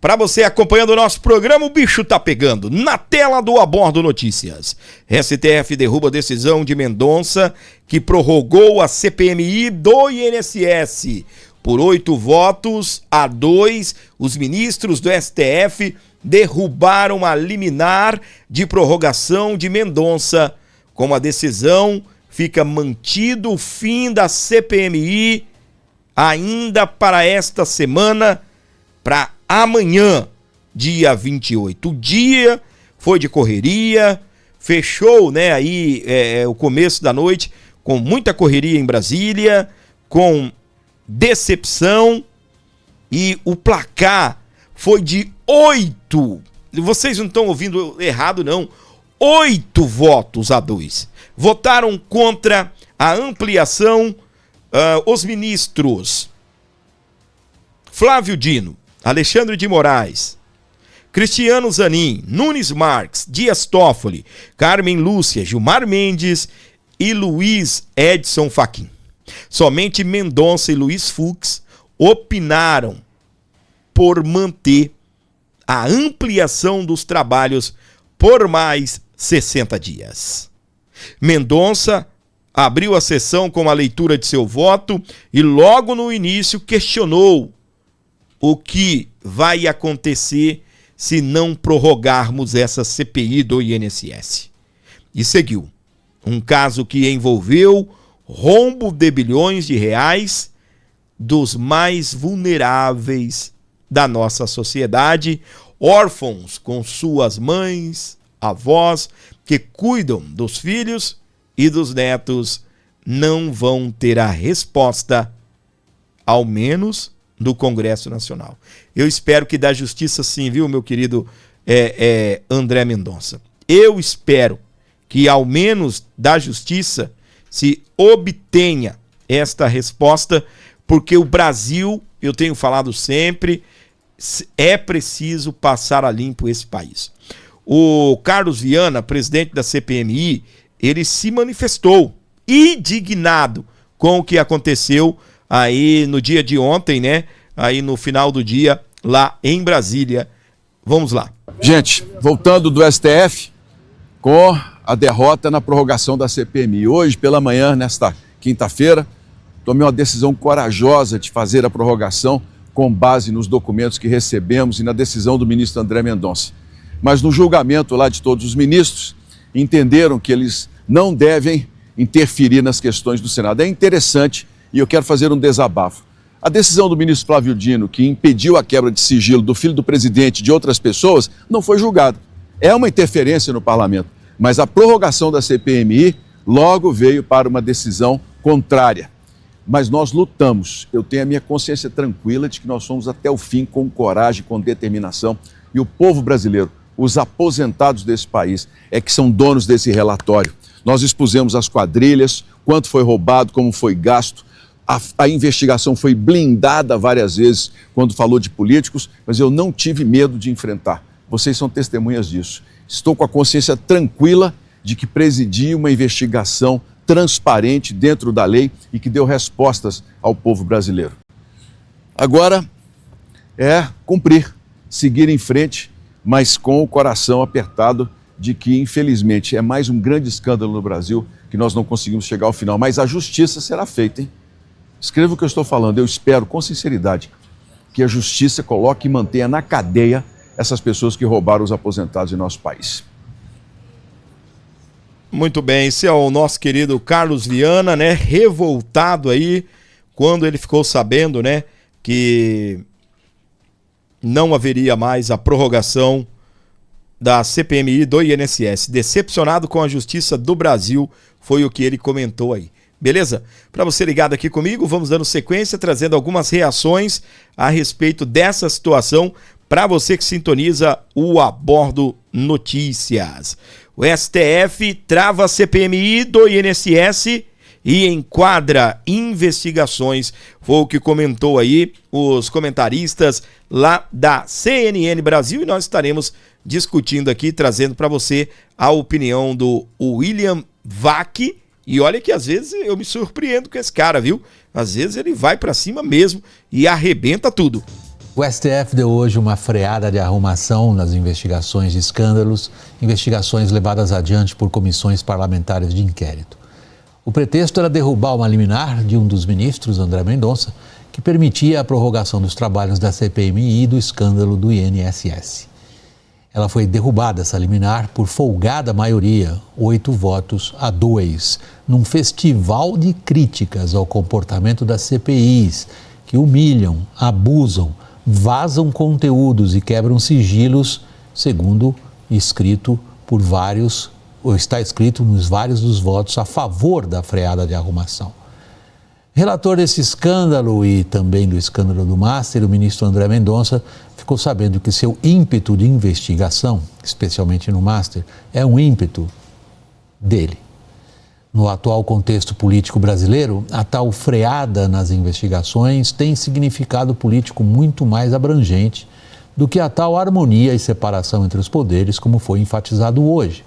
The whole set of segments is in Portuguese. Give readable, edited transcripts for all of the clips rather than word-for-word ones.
Para você acompanhando o nosso programa, o bicho tá pegando. Na tela do Abordo Notícias. STF derruba decisão de Mendonça que prorrogou a CPMI do INSS. Por 8 votos a 2, os ministros do STF derrubaram a liminar de prorrogação de Mendonça. Com a decisão, fica mantido o fim da CPMI ainda para esta semana, para amanhã, dia 28. O dia foi de correria, fechou, né, aí o começo da noite com muita correria em Brasília, com decepção, e o placar foi de 8. Vocês não estão ouvindo errado, não. 8 votos a 2. Votaram contra a ampliação os ministros Flávio Dino, Alexandre de Moraes, Cristiano Zanin, Nunes Marques, Dias Toffoli, Carmen Lúcia, Gilmar Mendes e Luiz Edson Fachin. Somente Mendonça e Luiz Fux opinaram por manter a ampliação dos trabalhos por mais 60 dias. Mendonça abriu a sessão com a leitura de seu voto e logo no início questionou o que vai acontecer se não prorrogarmos essa CPI do INSS. E seguiu. Um caso que envolveu rombo de bilhões de reais dos mais vulneráveis da nossa sociedade, órfãos com suas mães, avós, que cuidam dos filhos e dos netos, não vão ter a resposta, ao menos do Congresso Nacional. Eu espero que da justiça sim, viu, meu querido André Mendonça? Eu espero que ao menos da justiça se obtenha esta resposta, porque o Brasil, eu tenho falado sempre, é preciso passar a limpo esse país. O Carlos Viana, presidente da CPMI, ele se manifestou indignado com o que aconteceu aí no dia de ontem, né? Aí no final do dia, lá em Brasília. Vamos lá. Gente, voltando do STF com a derrota na prorrogação da CPMI. Hoje, pela manhã, nesta quinta-feira, tomei uma decisão corajosa de fazer a prorrogação com base nos documentos que recebemos e na decisão do ministro André Mendonça. Mas no julgamento lá de todos os ministros, entenderam que eles não devem interferir nas questões do Senado. É interessante, e eu quero fazer um desabafo. A decisão do ministro Flávio Dino, que impediu a quebra de sigilo do filho do presidente e de outras pessoas, não foi julgada. É uma interferência no parlamento, mas a prorrogação da CPMI logo veio para uma decisão contrária. Mas nós lutamos. Eu tenho a minha consciência tranquila de que nós fomos até o fim com coragem, com determinação. E o povo brasileiro, os aposentados desse país, é que são donos desse relatório. Nós expusemos as quadrilhas, quanto foi roubado, como foi gasto. A investigação foi blindada várias vezes quando falou de políticos, mas eu não tive medo de enfrentar. Vocês são testemunhas disso. Estou com a consciência tranquila de que presidi uma investigação transparente dentro da lei e que deu respostas ao povo brasileiro. Agora é cumprir, seguir em frente, mas com o coração apertado de que, infelizmente, é mais um grande escândalo no Brasil que nós não conseguimos chegar ao final. Mas a justiça será feita, hein? Escreva o que eu estou falando. Eu espero, com sinceridade, que a justiça coloque e mantenha na cadeia essas pessoas que roubaram os aposentados em nosso país. Muito bem, esse é o nosso querido Carlos Viana, né? Revoltado aí, quando ele ficou sabendo, né, que não haveria mais a prorrogação da CPMI do INSS. Decepcionado com a justiça do Brasil, foi o que ele comentou aí. Beleza? Para você ligado aqui comigo, vamos dando sequência, trazendo algumas reações a respeito dessa situação para você que sintoniza o Abordo Notícias. O STF trava a CPMI do INSS e enquadra investigações. Foi o que comentou aí os comentaristas lá da CNN Brasil, e nós estaremos discutindo aqui, trazendo para você a opinião do William Vac. E olha que às vezes eu me surpreendo com esse cara, viu? Às vezes ele vai para cima mesmo e arrebenta tudo. O STF deu hoje uma freada de arrumação nas investigações de escândalos, investigações levadas adiante por comissões parlamentares de inquérito. O pretexto era derrubar uma liminar de um dos ministros, André Mendonça, que permitia a prorrogação dos trabalhos da CPMI e do escândalo do INSS. Ela foi derrubada, essa liminar, por folgada maioria, 8-2, num festival de críticas ao comportamento das CPIs, que humilham, abusam, vazam conteúdos e quebram sigilos, segundo escrito por vários, ou está escrito nos vários dos votos a favor da freada de arrumação. Relator desse escândalo e também do escândalo do Master, o ministro André Mendonça ficou sabendo que seu ímpeto de investigação, especialmente no Master, é um ímpeto dele. No atual contexto político brasileiro, a tal freada nas investigações tem significado político muito mais abrangente do que a tal harmonia e separação entre os poderes, como foi enfatizado hoje.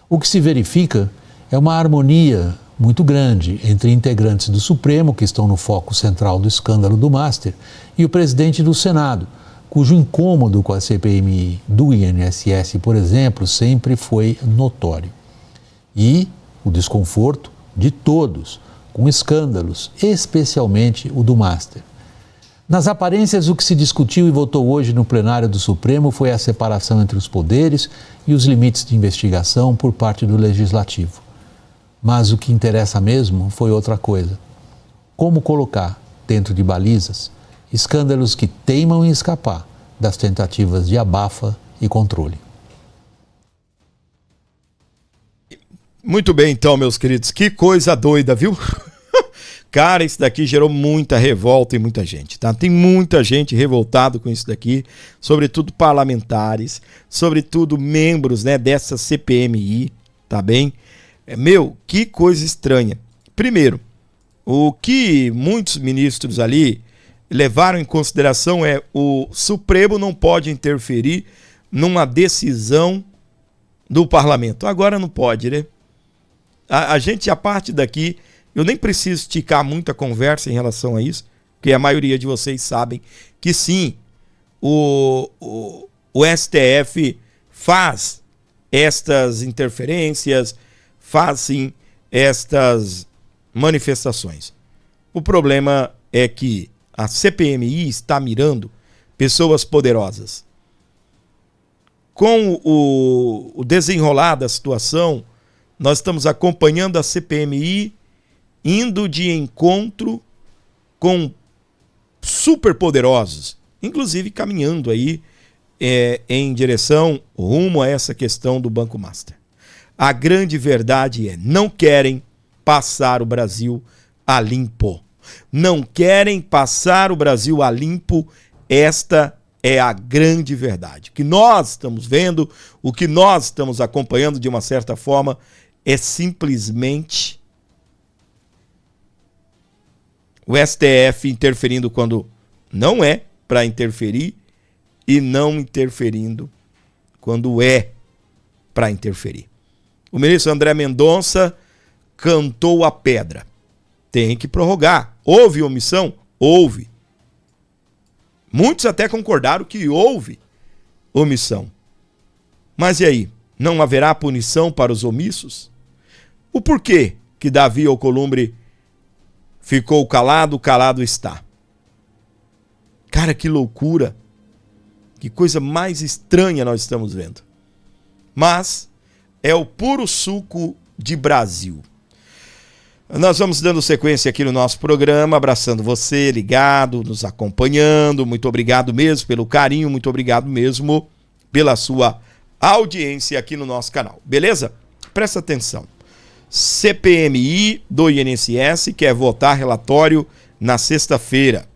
O que se verifica é uma harmonia muito grande entre integrantes do Supremo, que estão no foco central do escândalo do Master, e o presidente do Senado, cujo incômodo com a CPMI do INSS, por exemplo, sempre foi notório. E o desconforto de todos com escândalos, especialmente o do Master. Nas aparências, o que se discutiu e votou hoje no plenário do Supremo foi a separação entre os poderes e os limites de investigação por parte do Legislativo. Mas o que interessa mesmo foi outra coisa. Como colocar dentro de balizas escândalos que teimam em escapar das tentativas de abafa e controle. Muito bem, então, meus queridos. Que coisa doida, viu? Cara, isso daqui gerou muita revolta em muita gente, tá? Tem muita gente revoltada com isso daqui, sobretudo parlamentares, sobretudo membros, né, dessa CPMI, tá bem? Que coisa estranha. Primeiro, o que muitos ministros ali levaram em consideração é o Supremo não pode interferir numa decisão do parlamento. Agora não pode, né? A gente, a partir daqui, eu nem preciso esticar muito a conversa em relação a isso, porque a maioria de vocês sabem que sim, o STF faz estas interferências, faz sim estas manifestações. O problema é que a CPMI está mirando pessoas poderosas. Com o desenrolar da situação, nós estamos acompanhando a CPMI indo de encontro com superpoderosos, inclusive caminhando aí em direção, rumo a essa questão do Banco Master. A grande verdade é, não querem passar o Brasil a limpo. Não querem passar o Brasil a limpo, esta é a grande verdade. O que nós estamos vendo, o que nós estamos acompanhando de uma certa forma, é simplesmente o STF interferindo quando não é para interferir e não interferindo quando é para interferir. O ministro André Mendonça cantou a pedra. Tem que prorrogar. Houve omissão? Houve. Muitos até concordaram que houve omissão. Mas e aí? Não haverá punição para os omissos? O porquê que Davi Alcolumbre ficou calado, calado está? Cara, que loucura. Que coisa mais estranha nós estamos vendo. Mas é o puro suco de Brasil. Nós vamos dando sequência aqui no nosso programa, abraçando você, ligado, nos acompanhando. Muito obrigado mesmo pelo carinho, muito obrigado mesmo pela sua audiência aqui no nosso canal. Beleza? Presta atenção. CPMI do INSS quer votar relatório na sexta-feira,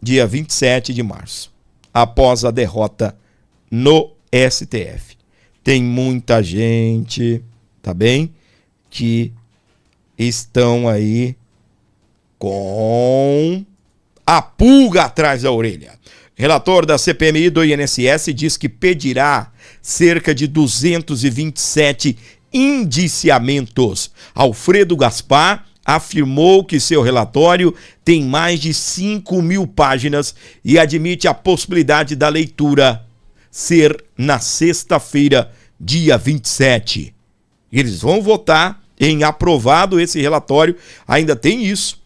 dia 27 de março, após a derrota no STF. Tem muita gente, tá bem, que estão aí com a pulga atrás da orelha. Relator da CPMI do INSS diz que pedirá cerca de 227 indiciamentos. Alfredo Gaspar afirmou que seu relatório tem mais de 5.000 páginas e admite a possibilidade da leitura ser na sexta-feira, dia 27. Eles vão votar em aprovado esse relatório, ainda tem isso.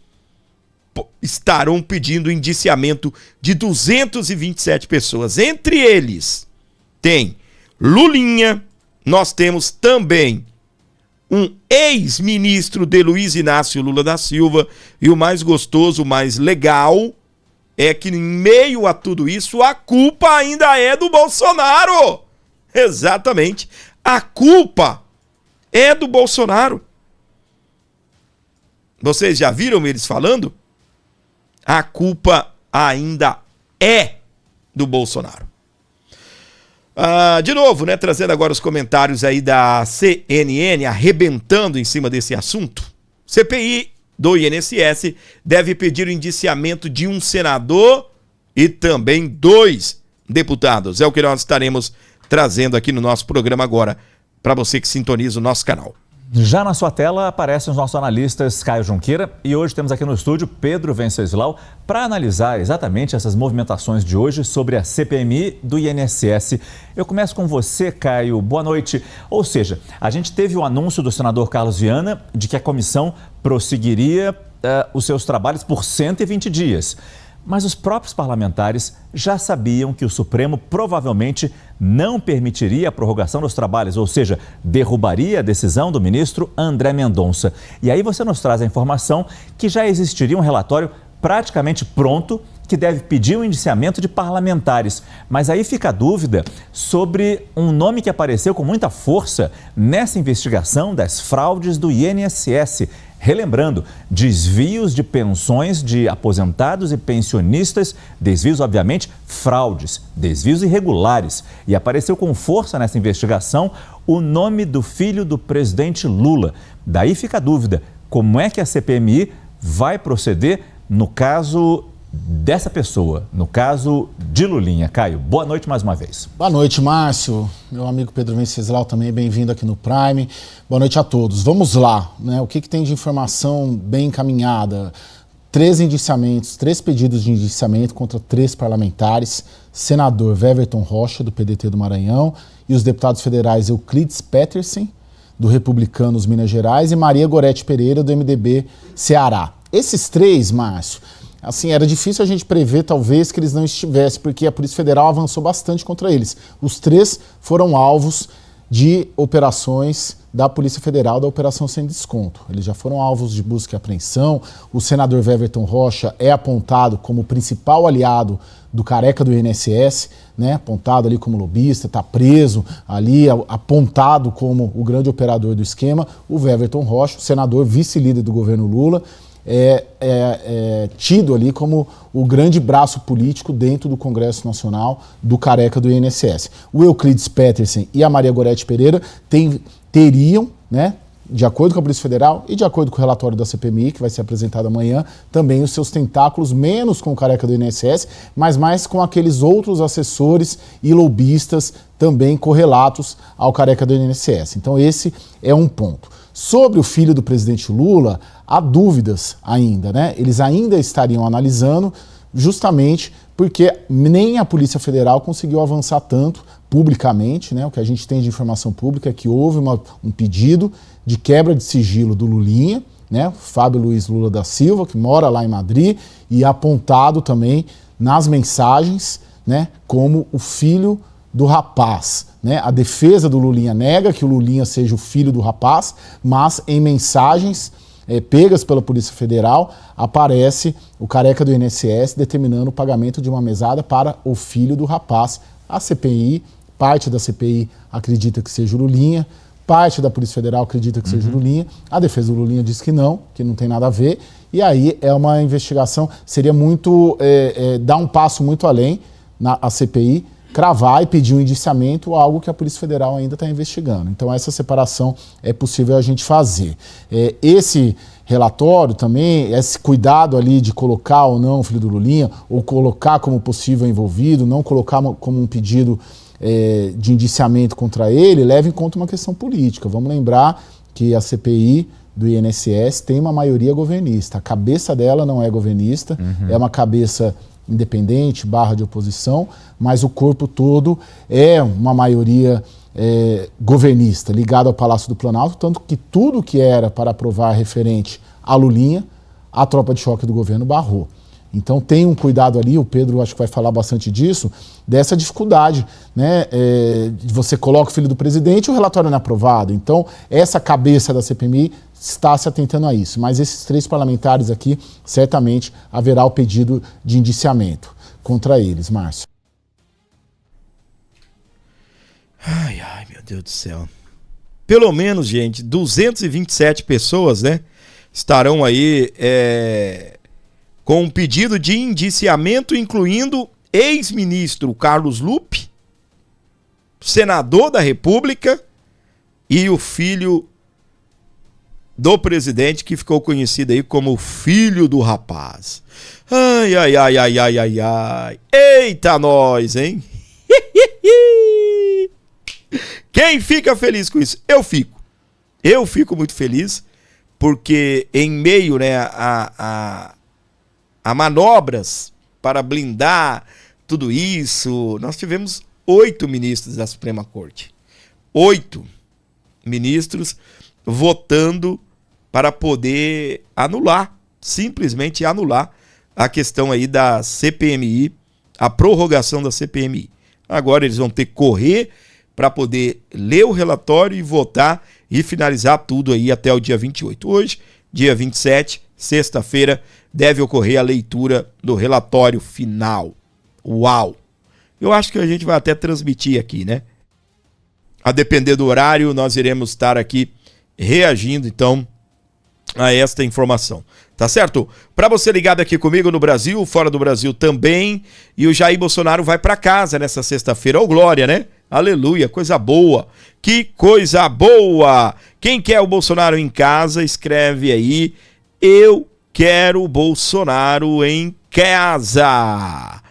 Estarão pedindo indiciamento de 227 pessoas. Entre eles tem Lulinha, nós temos também um ex-ministro de Luiz Inácio Lula da Silva, e o mais gostoso, o mais legal, é que em meio a tudo isso, a culpa ainda é do Bolsonaro. Exatamente. A culpa é do Bolsonaro. Vocês já viram eles falando? A culpa ainda é do Bolsonaro. De novo, né, trazendo agora os comentários aí da CNN, arrebentando em cima desse assunto. CPI do INSS deve pedir o indiciamento de um senador e também 2 deputados. É o que nós estaremos trazendo aqui no nosso programa agora, para você que sintoniza o nosso canal. Já na sua tela aparecem os nossos analistas Caio Junqueira e hoje temos aqui no estúdio Pedro Venceslau para analisar exatamente essas movimentações de hoje sobre a CPMI do INSS. Eu começo com você, Caio. Boa noite. Ou seja, a gente teve o anúncio do senador Carlos Viana de que a comissão prosseguiria os seus trabalhos por 120 dias. Mas os próprios parlamentares já sabiam que o Supremo provavelmente não permitiria a prorrogação dos trabalhos, ou seja, derrubaria a decisão do ministro André Mendonça. E aí você nos traz a informação que já existiria um relatório praticamente pronto que deve pedir o indiciamento de parlamentares. Mas aí fica a dúvida sobre um nome que apareceu com muita força nessa investigação das fraudes do INSS. Relembrando, desvios de pensões de aposentados e pensionistas, desvios, obviamente, fraudes, desvios irregulares. E apareceu com força nessa investigação o nome do filho do presidente Lula. Daí fica a dúvida, como é que a CPMI vai proceder no caso dessa pessoa, no caso de Lulinha? Caio, boa noite mais uma vez. Boa noite, Márcio. Meu amigo Pedro Venceslau também, bem-vindo aqui no Prime. Boa noite a todos. Vamos lá, né? O que tem de informação bem encaminhada? 3 indiciamentos, 3 pedidos de indiciamento contra 3 parlamentares. Senador Weverton Rocha, do PDT do Maranhão, e os deputados federais Euclides Petersen, do Republicanos Minas Gerais, e Maria Gorete Pereira, do MDB Ceará. Esses 3, Márcio, assim, era difícil a gente prever, talvez, que eles não estivessem, porque a Polícia Federal avançou bastante contra eles. Os 3 foram alvos de operações da Polícia Federal, da Operação Sem Desconto. Eles já foram alvos de busca e apreensão. O senador Weverton Rocha é apontado como o principal aliado do careca do INSS, né? Apontado ali como lobista, está preso ali, apontado como o grande operador do esquema. O Weverton Rocha, o senador vice-líder do governo Lula, é tido ali como o grande braço político dentro do Congresso Nacional do careca do INSS. O Euclides Petersen e a Maria Gorete Pereira teriam, né, de acordo com a Polícia Federal e de acordo com o relatório da CPMI, que vai ser apresentado amanhã, também os seus tentáculos, menos com o careca do INSS, mas mais com aqueles outros assessores e lobistas também correlatos ao careca do INSS. Então esse é um ponto. Sobre o filho do presidente Lula, há dúvidas ainda, né? Eles ainda estariam analisando, justamente porque nem a Polícia Federal conseguiu avançar tanto publicamente, né? O que a gente tem de informação pública é que houve um pedido de quebra de sigilo do Lulinha, né? Fábio Luiz Lula da Silva, que mora lá em Madrid, e apontado também nas mensagens, né, como o filho do rapaz, né? A defesa do Lulinha nega que o Lulinha seja o filho do rapaz, mas em mensagens pegas pela Polícia Federal aparece o careca do INSS determinando o pagamento de uma mesada para o filho do rapaz. A CPI, parte da CPI acredita que seja o Lulinha, parte da Polícia Federal acredita que seja o Lulinha, a defesa do Lulinha diz que não tem nada a ver, e aí é uma investigação, seria muito, dar um passo muito além a CPI, cravar e pedir um indiciamento, algo que a Polícia Federal ainda está investigando. Então essa separação é possível a gente fazer. Esse relatório também, esse cuidado ali de colocar ou não o filho do Lulinha, ou colocar como possível envolvido, não colocar como um pedido de indiciamento contra ele, leva em conta uma questão política. Vamos lembrar que a CPI, do INSS tem uma maioria governista. A cabeça dela não é governista, é uma cabeça independente, / de oposição, mas o corpo todo é uma maioria governista, ligado ao Palácio do Planalto, tanto que tudo que era para aprovar referente à Lulinha, a tropa de choque do governo barrou. Então tem um cuidado ali, o Pedro acho que vai falar bastante disso, dessa dificuldade, né? Você coloca o filho do presidente e o relatório não é aprovado. Então essa cabeça da CPMI está se atentando a isso. Mas esses 3 parlamentares aqui, certamente haverá o pedido de indiciamento contra eles. Márcio. Ai, meu Deus do céu. Pelo menos, gente, 227 pessoas, né, estarão aí com um pedido de indiciamento, incluindo ex-ministro Carlos Lupe, senador da República e o filho do presidente, que ficou conhecido aí como filho do rapaz. Ai. Eita nós, hein? Quem fica feliz com isso? Eu fico. Eu fico muito feliz, porque em meio, né, a manobras para blindar tudo isso, nós tivemos 8 ministros da Suprema Corte. 8 ministros votando para poder anular, simplesmente anular a questão aí da CPMI, a prorrogação da CPMI. Agora eles vão ter que correr para poder ler o relatório e votar e finalizar tudo aí até o dia 28. Hoje, dia 27, sexta-feira, deve ocorrer a leitura do relatório final. Uau! Eu acho que a gente vai até transmitir aqui, né? A depender do horário, nós iremos estar aqui reagindo, então, a esta informação. Tá certo? Para você ligado aqui comigo no Brasil, fora do Brasil também, e o Jair Bolsonaro vai para casa nessa sexta-feira. Ô, glória, né? Aleluia, coisa boa. Que coisa boa! Quem quer o Bolsonaro em casa, escreve aí: eu quero o Bolsonaro em casa.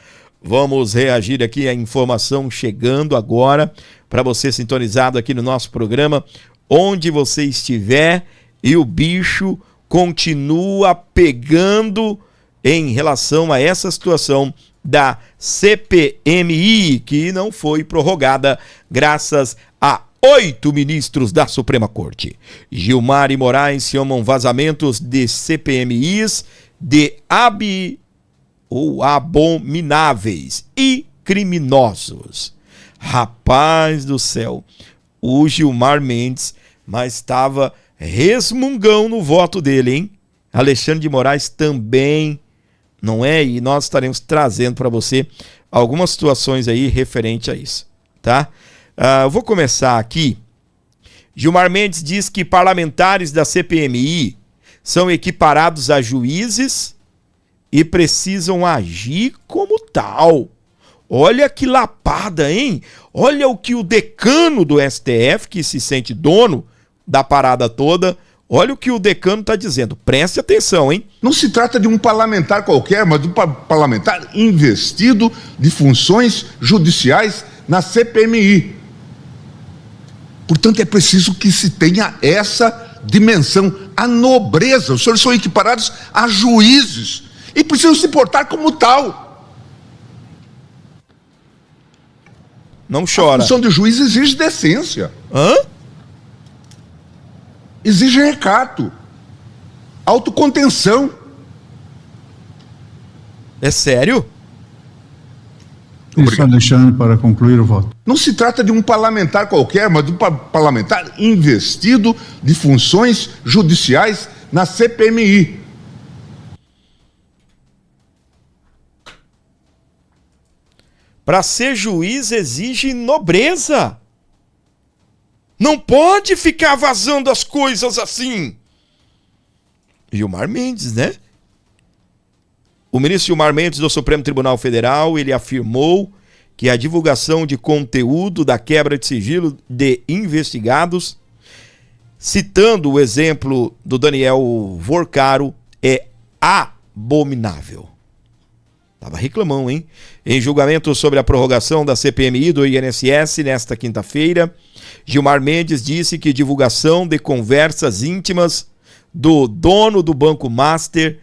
Vamos reagir aqui à informação chegando agora para você sintonizado aqui no nosso programa, onde você estiver, e o bicho continua pegando em relação a essa situação da CPMI, que não foi prorrogada graças a 8 ministros da Suprema Corte. Gilmar e Moraes chamam vazamentos de CPMIs de abomináveis e criminosos. Rapaz do céu, o Gilmar Mendes, mas estava resmungão no voto dele, hein? Alexandre de Moraes também, não é? E nós estaremos trazendo para você algumas situações aí referente a isso, tá? Eu vou começar aqui. Gilmar Mendes diz que parlamentares da CPMI são equiparados a juízes e precisam agir como tal. Olha que lapada, hein? Olha o que o decano do STF, que se sente dono da parada toda, olha o que o decano está dizendo. Preste atenção, hein? Não se trata de um parlamentar qualquer, mas de um parlamentar investido de funções judiciais na CPMI. Portanto, é preciso que se tenha essa dimensão, a nobreza. Os senhores são equiparados a juízes e precisam se portar como tal. Não chora. A função de juiz exige decência. Hã? Exige recato, autocontenção. É sério? Isso, Alexandre, para concluir o voto. Não se trata de um parlamentar qualquer, mas de um parlamentar investido de funções judiciais na CPMI. Para ser juiz exige nobreza. Não pode ficar vazando as coisas assim. Gilmar Mendes, né? O ministro Gilmar Mendes do Supremo Tribunal Federal, ele afirmou que a divulgação de conteúdo da quebra de sigilo de investigados, citando o exemplo do Daniel Vorcaro, é abominável. Tava reclamando, hein? Em julgamento sobre a prorrogação da CPMI do INSS nesta quinta-feira, Gilmar Mendes disse que divulgação de conversas íntimas do dono do Banco Master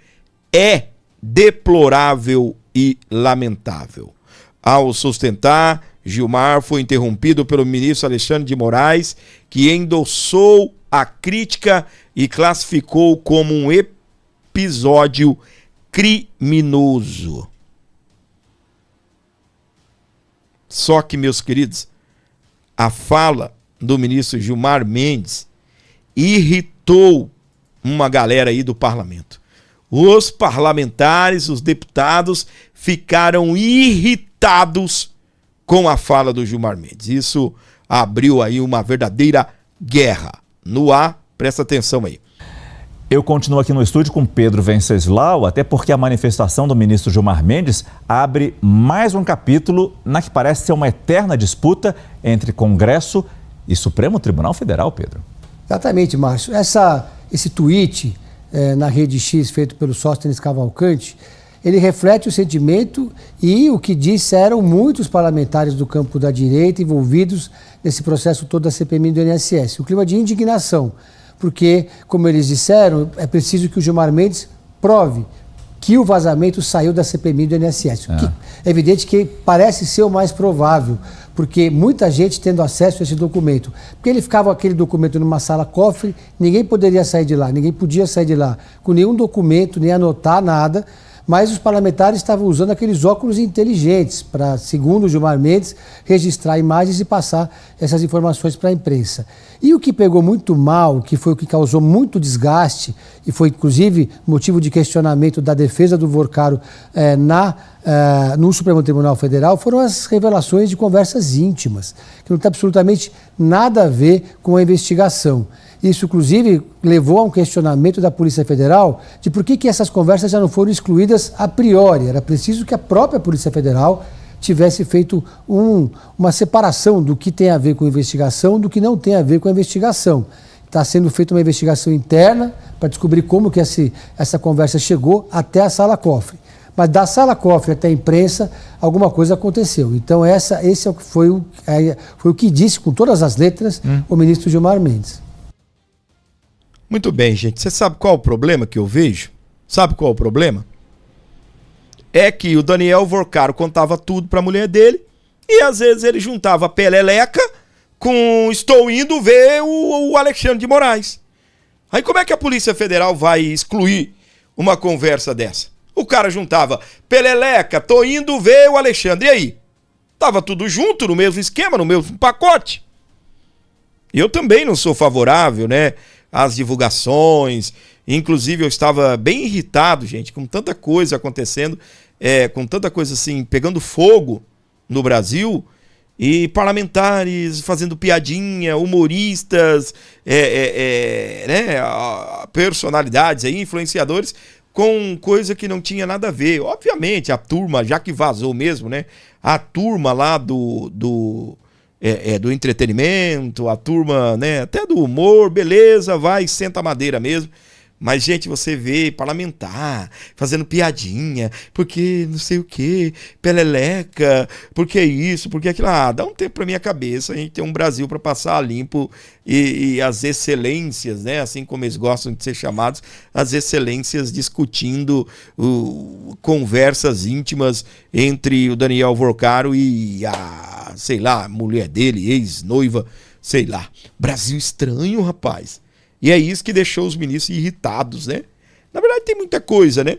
é deplorável e lamentável. Ao sustentar, Gilmar foi interrompido pelo ministro Alexandre de Moraes, que endossou a crítica e classificou como um episódio criminoso. Só que, meus queridos, a fala do ministro Gilmar Mendes irritou uma galera aí do parlamento. Os parlamentares, os deputados, ficaram irritados com a fala do Gilmar Mendes. Isso abriu aí uma verdadeira guerra no ar. Presta atenção aí. Eu continuo aqui no estúdio com Pedro Venceslau, até porque a manifestação do ministro Gilmar Mendes abre mais um capítulo na que parece ser uma eterna disputa entre Congresso e Supremo Tribunal Federal, Pedro. Exatamente, Márcio. Esse tweet na rede X feito pelo Sóstenes Cavalcante, ele reflete o sentimento e o que disseram muitos parlamentares do campo da direita envolvidos nesse processo todo da CPMI do INSS. O clima de indignação, porque, como eles disseram, é preciso que o Gilmar Mendes prove que o vazamento saiu da CPMI do INSS. O que é evidente que parece ser o mais provável, porque muita gente tendo acesso a esse documento. Porque ele ficava aquele documento numa sala cofre, ninguém poderia sair de lá, ninguém podia sair de lá com nenhum documento, nem anotar nada, mas os parlamentares estavam usando aqueles óculos inteligentes para, segundo o Gilmar Mendes, registrar imagens e passar essas informações para a imprensa. E o que pegou muito mal, que foi o que causou muito desgaste, e foi inclusive motivo de questionamento da defesa do Vorcaro no Supremo Tribunal Federal, foram as revelações de conversas íntimas, que não tem absolutamente nada a ver com a investigação. Isso, inclusive, levou a um questionamento da Polícia Federal de por que essas conversas já não foram excluídas a priori. Era preciso que a própria Polícia Federal tivesse feito uma separação do que tem a ver com a investigação do que não tem a ver com a investigação. Está sendo feita uma investigação interna para descobrir como que essa conversa chegou até a sala cofre. Mas da sala cofre até a imprensa, alguma coisa aconteceu. Então, esse foi o que disse, com todas as letras, o ministro Gilmar Mendes. Muito bem, gente. Você sabe qual o problema que eu vejo? Sabe qual o problema? É que o Daniel Vorcaro contava tudo para a mulher dele e às vezes ele juntava peleleca com estou indo ver o Alexandre de Moraes. Aí como é que a Polícia Federal vai excluir uma conversa dessa? O cara juntava peleleca, tô indo ver o Alexandre. E aí? Tava tudo junto no mesmo esquema, no mesmo pacote. Eu também não sou favorável, né, às divulgações. Inclusive eu estava bem irritado, gente, com tanta coisa acontecendo, com tanta coisa assim, pegando fogo no Brasil, e parlamentares fazendo piadinha, humoristas, personalidades aí, influenciadores, com coisa que não tinha nada a ver. Obviamente, a turma, já que vazou mesmo, né, a turma lá do entretenimento, a turma, né, até do humor, beleza, vai, senta a madeira mesmo. Mas, gente, você vê parlamentar fazendo piadinha, porque não sei o que, peleleca, porque isso, porque aquilo. Dá um tempo pra minha cabeça, a gente tem um Brasil para passar limpo e as excelências, né, assim como eles gostam de ser chamados, as excelências discutindo conversas íntimas entre o Daniel Vorcaro e a, sei lá, mulher dele, ex-noiva, sei lá. Brasil estranho, rapaz. E é isso que deixou os ministros irritados, né? Na verdade tem muita coisa, né?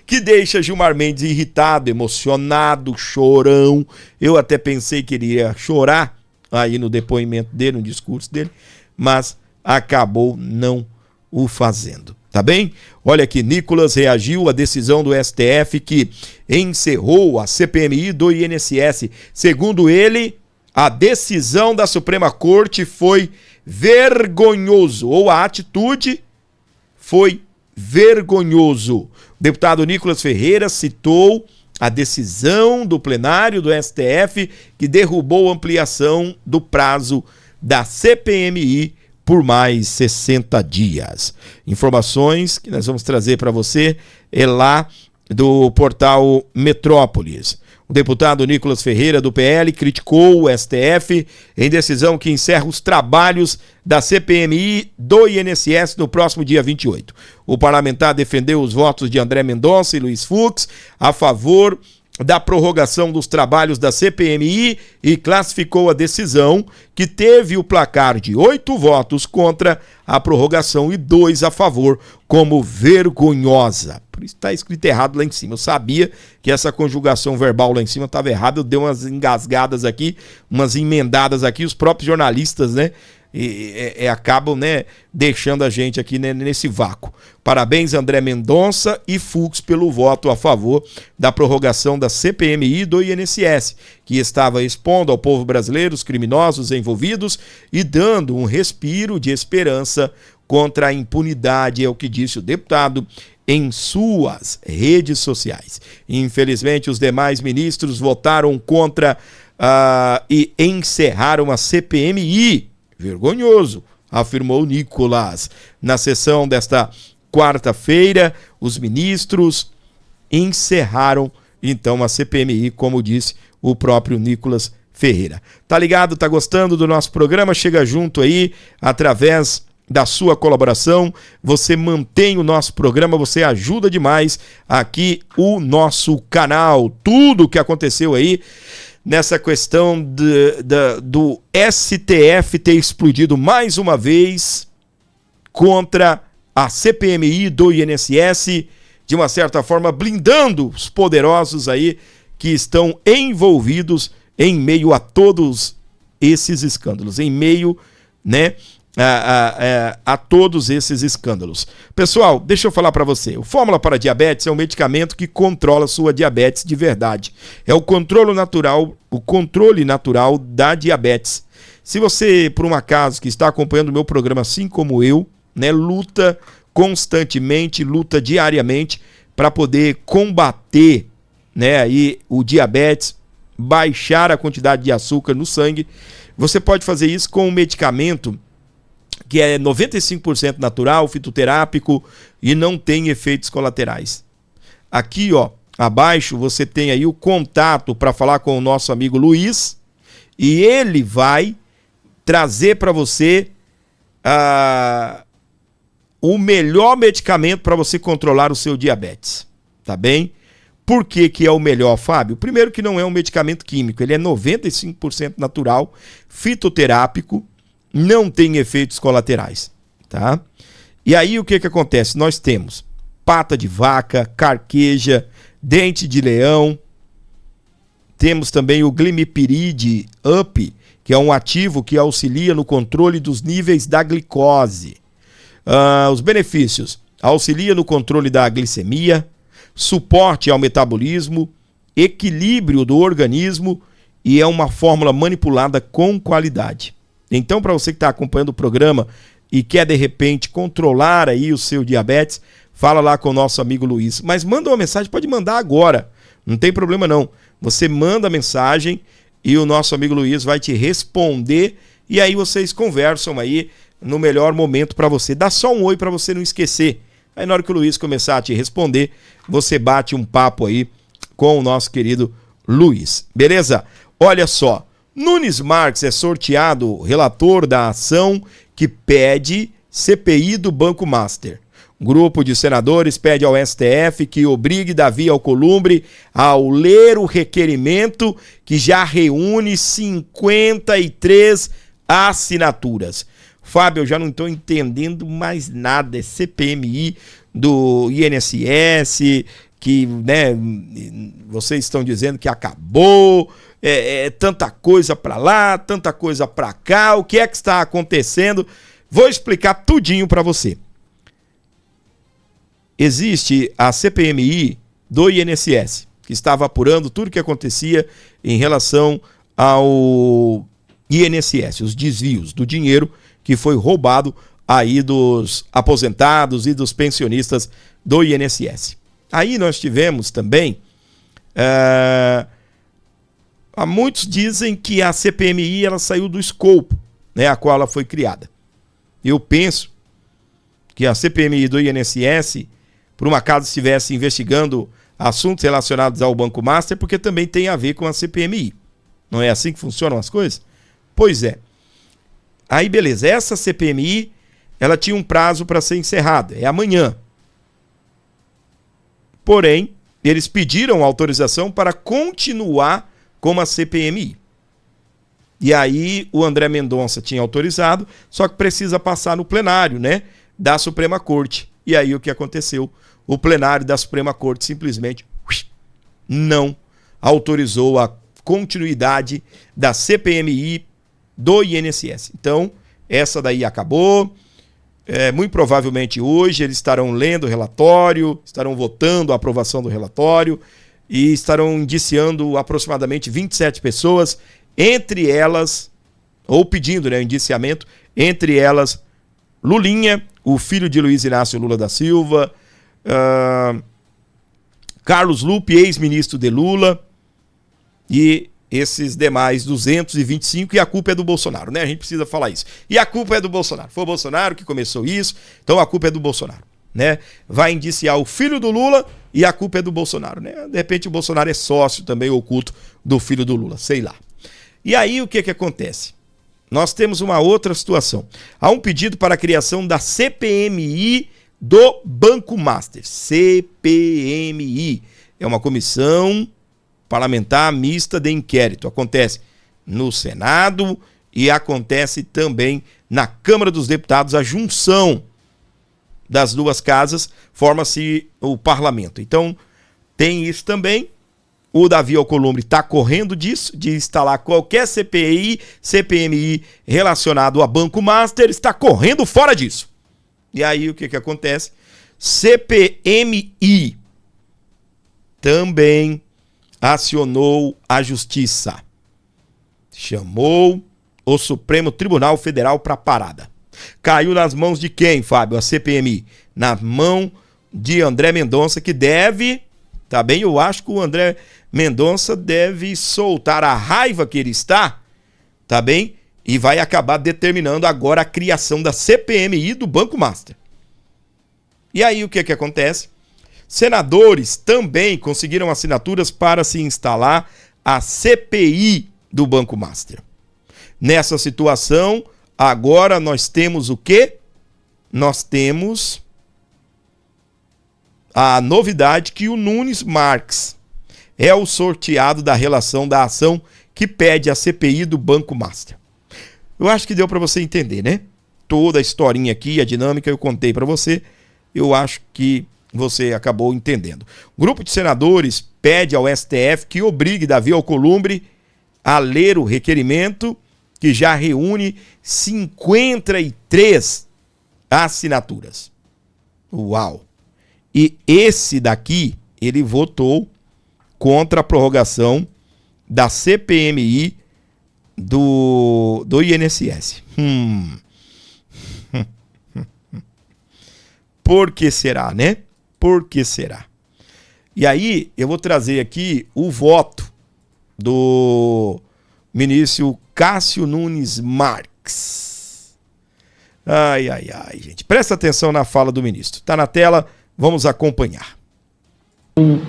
que deixa Gilmar Mendes irritado, emocionado, chorão. Eu até pensei que ele ia chorar aí no depoimento dele, no discurso dele, mas acabou não o fazendo, tá bem? Olha aqui, Nicolas reagiu à decisão do STF que encerrou a CPMI do INSS. Segundo ele, a decisão da Suprema Corte foi vergonhoso, ou a atitude foi vergonhoso. O deputado Nicolas Ferreira citou a decisão do plenário do STF que derrubou a ampliação do prazo da CPMI por mais 60 dias. Informações que nós vamos trazer para você lá do portal Metrópolis. O deputado Nicolas Ferreira, do PL, criticou o STF em decisão que encerra os trabalhos da CPMI do INSS no próximo dia 28. O parlamentar defendeu os votos de André Mendonça e Luiz Fux a favor da prorrogação dos trabalhos da CPMI e classificou a decisão, que teve o placar de 8 votos contra a prorrogação e 2 a favor, como vergonhosa. Por isso está escrito errado lá em cima. Eu sabia que essa conjugação verbal lá em cima estava errada, eu dei umas engasgadas aqui, umas emendadas aqui, os próprios jornalistas, né? Acabam, né, deixando a gente aqui, né, nesse vácuo. Parabéns, André Mendonça e Fux, pelo voto a favor da prorrogação da CPMI do INSS, que estava expondo ao povo brasileiro os criminosos envolvidos e dando um respiro de esperança contra a impunidade, é o que disse o deputado em suas redes sociais. Infelizmente, os demais ministros votaram contra e encerraram a CPMI. Vergonhoso, afirmou Nicolas. Na sessão desta quarta-feira, os ministros encerraram, então, a CPMI, como disse o próprio Nicolas Ferreira. Tá ligado? Tá gostando do nosso programa? Chega junto aí, através da sua colaboração, você mantém o nosso programa, você ajuda demais aqui o nosso canal. Tudo que aconteceu aí nessa questão do STF ter explodido mais uma vez contra a CPMI do INSS, de uma certa forma blindando os poderosos aí que estão envolvidos em meio a todos esses escândalos, em meio, né, a todos esses escândalos. Pessoal, deixa eu falar para você. O Fórmula para Diabetes é um medicamento que controla sua diabetes de verdade. É o controle natural da diabetes. Se você, por um acaso, que está acompanhando o meu programa, assim como eu, né, luta constantemente, luta diariamente para poder combater, né, aí o diabetes, baixar a quantidade de açúcar no sangue, você pode fazer isso com um medicamento que é 95% natural, fitoterápico e não tem efeitos colaterais. Aqui, ó, abaixo você tem aí o contato para falar com o nosso amigo Luiz e ele vai trazer para você o melhor medicamento para você controlar o seu diabetes, tá bem? Por que que é o melhor, Fábio? Primeiro que não é um medicamento químico, ele é 95% natural, fitoterápico, não tem efeitos colaterais, tá? E aí o que que acontece? Nós temos pata de vaca, carqueja, dente de leão, temos também o Glimepiride Up, que é um ativo que auxilia no controle dos níveis da glicose. Os benefícios: auxilia no controle da glicemia, suporte ao metabolismo, equilíbrio do organismo e é uma fórmula manipulada com qualidade. Então, para você que está acompanhando o programa e quer, de repente, controlar aí o seu diabetes, fala lá com o nosso amigo Luiz. Mas manda uma mensagem, pode mandar agora, não tem problema não. Você manda a mensagem e o nosso amigo Luiz vai te responder e aí vocês conversam aí no melhor momento para você. Dá só um oi para você não esquecer. Aí na hora que o Luiz começar a te responder, você bate um papo aí com o nosso querido Luiz. Beleza? Olha só. Nunes Marques é sorteado relator da ação que pede CPI do Banco Master. Um grupo de senadores pede ao STF que obrigue Davi Alcolumbre ao ler o requerimento que já reúne 53 assinaturas. Fábio, eu já não estou entendendo mais nada. É CPMI do INSS, que, né, vocês estão dizendo que acabou. Tanta coisa para lá, tanta coisa para cá, o que é que está acontecendo? Vou explicar tudinho para você. Existe a CPMI do INSS, que estava apurando tudo o que acontecia em relação ao INSS, os desvios do dinheiro que foi roubado aí dos aposentados e dos pensionistas do INSS. Aí nós tivemos também... muitos dizem que a CPMI ela saiu do escopo, né, a qual ela foi criada. Eu penso que a CPMI do INSS, por um acaso estivesse investigando assuntos relacionados ao Banco Master, porque também tem a ver com a CPMI. Não é assim que funcionam as coisas? Pois é. Aí, beleza. Essa CPMI, ela tinha um prazo para ser encerrada. É amanhã. Porém, eles pediram autorização para continuar com a CPMI. E aí, o André Mendonça tinha autorizado, só que precisa passar no plenário, né, da Suprema Corte. E aí, o que aconteceu? O plenário da Suprema Corte simplesmente não autorizou a continuidade da CPMI do INSS. Então, essa daí acabou. Muito provavelmente hoje eles estarão lendo o relatório, estarão votando a aprovação do relatório e estarão indiciando aproximadamente 27 pessoas, entre elas, ou pedindo, né, o indiciamento, entre elas Lulinha, o filho de Luiz Inácio Lula da Silva, Carlos Lupe, ex-ministro de Lula, e esses demais 225, e a culpa é do Bolsonaro, né? A gente precisa falar isso. E a culpa é do Bolsonaro. Foi o Bolsonaro que começou isso, então a culpa é do Bolsonaro, né? Vai indiciar o filho do Lula e a culpa é do Bolsonaro, né? De repente o Bolsonaro é sócio também oculto do filho do Lula, sei lá. E aí o que acontece? Nós temos uma outra situação. Há um pedido para a criação da CPMI do Banco Master. CPMI. É uma comissão parlamentar mista de inquérito. Acontece no Senado e acontece também na Câmara dos Deputados. A junção das duas casas forma-se o parlamento. Então, tem isso também. O Davi Alcolumbre está correndo disso, de instalar qualquer CPMI relacionado a Banco Master, está correndo fora disso. E aí, o que acontece? CPMI também acionou a Justiça. Chamou o Supremo Tribunal Federal para parada. Caiu nas mãos de quem, Fábio? A CPMI. Na mão de André Mendonça, que deve... Tá bem? Eu acho que o André Mendonça deve soltar a raiva que ele está, tá bem? E vai acabar determinando agora a criação da CPMI do Banco Master. E aí o que acontece? Senadores também conseguiram assinaturas para se instalar a CPI do Banco Master. Nessa situação, agora nós temos o quê? Nós temos a novidade que o Nunes Marques é o sorteado da relação da ação que pede a CPI do Banco Master. Eu acho que deu para você entender, né? Toda a historinha aqui, a dinâmica eu contei para você. Eu acho que você acabou entendendo. O grupo de senadores pede ao STF que obrigue Davi Alcolumbre a ler o requerimento, que já reúne 53 assinaturas. Uau! E esse daqui, ele votou contra a prorrogação da CPMI do INSS. Por que será, né? Por que será? E aí, eu vou trazer aqui o voto do ministro Cássio Nunes Marques. Ai, gente. Presta atenção na fala do ministro. Tá na tela, vamos acompanhar.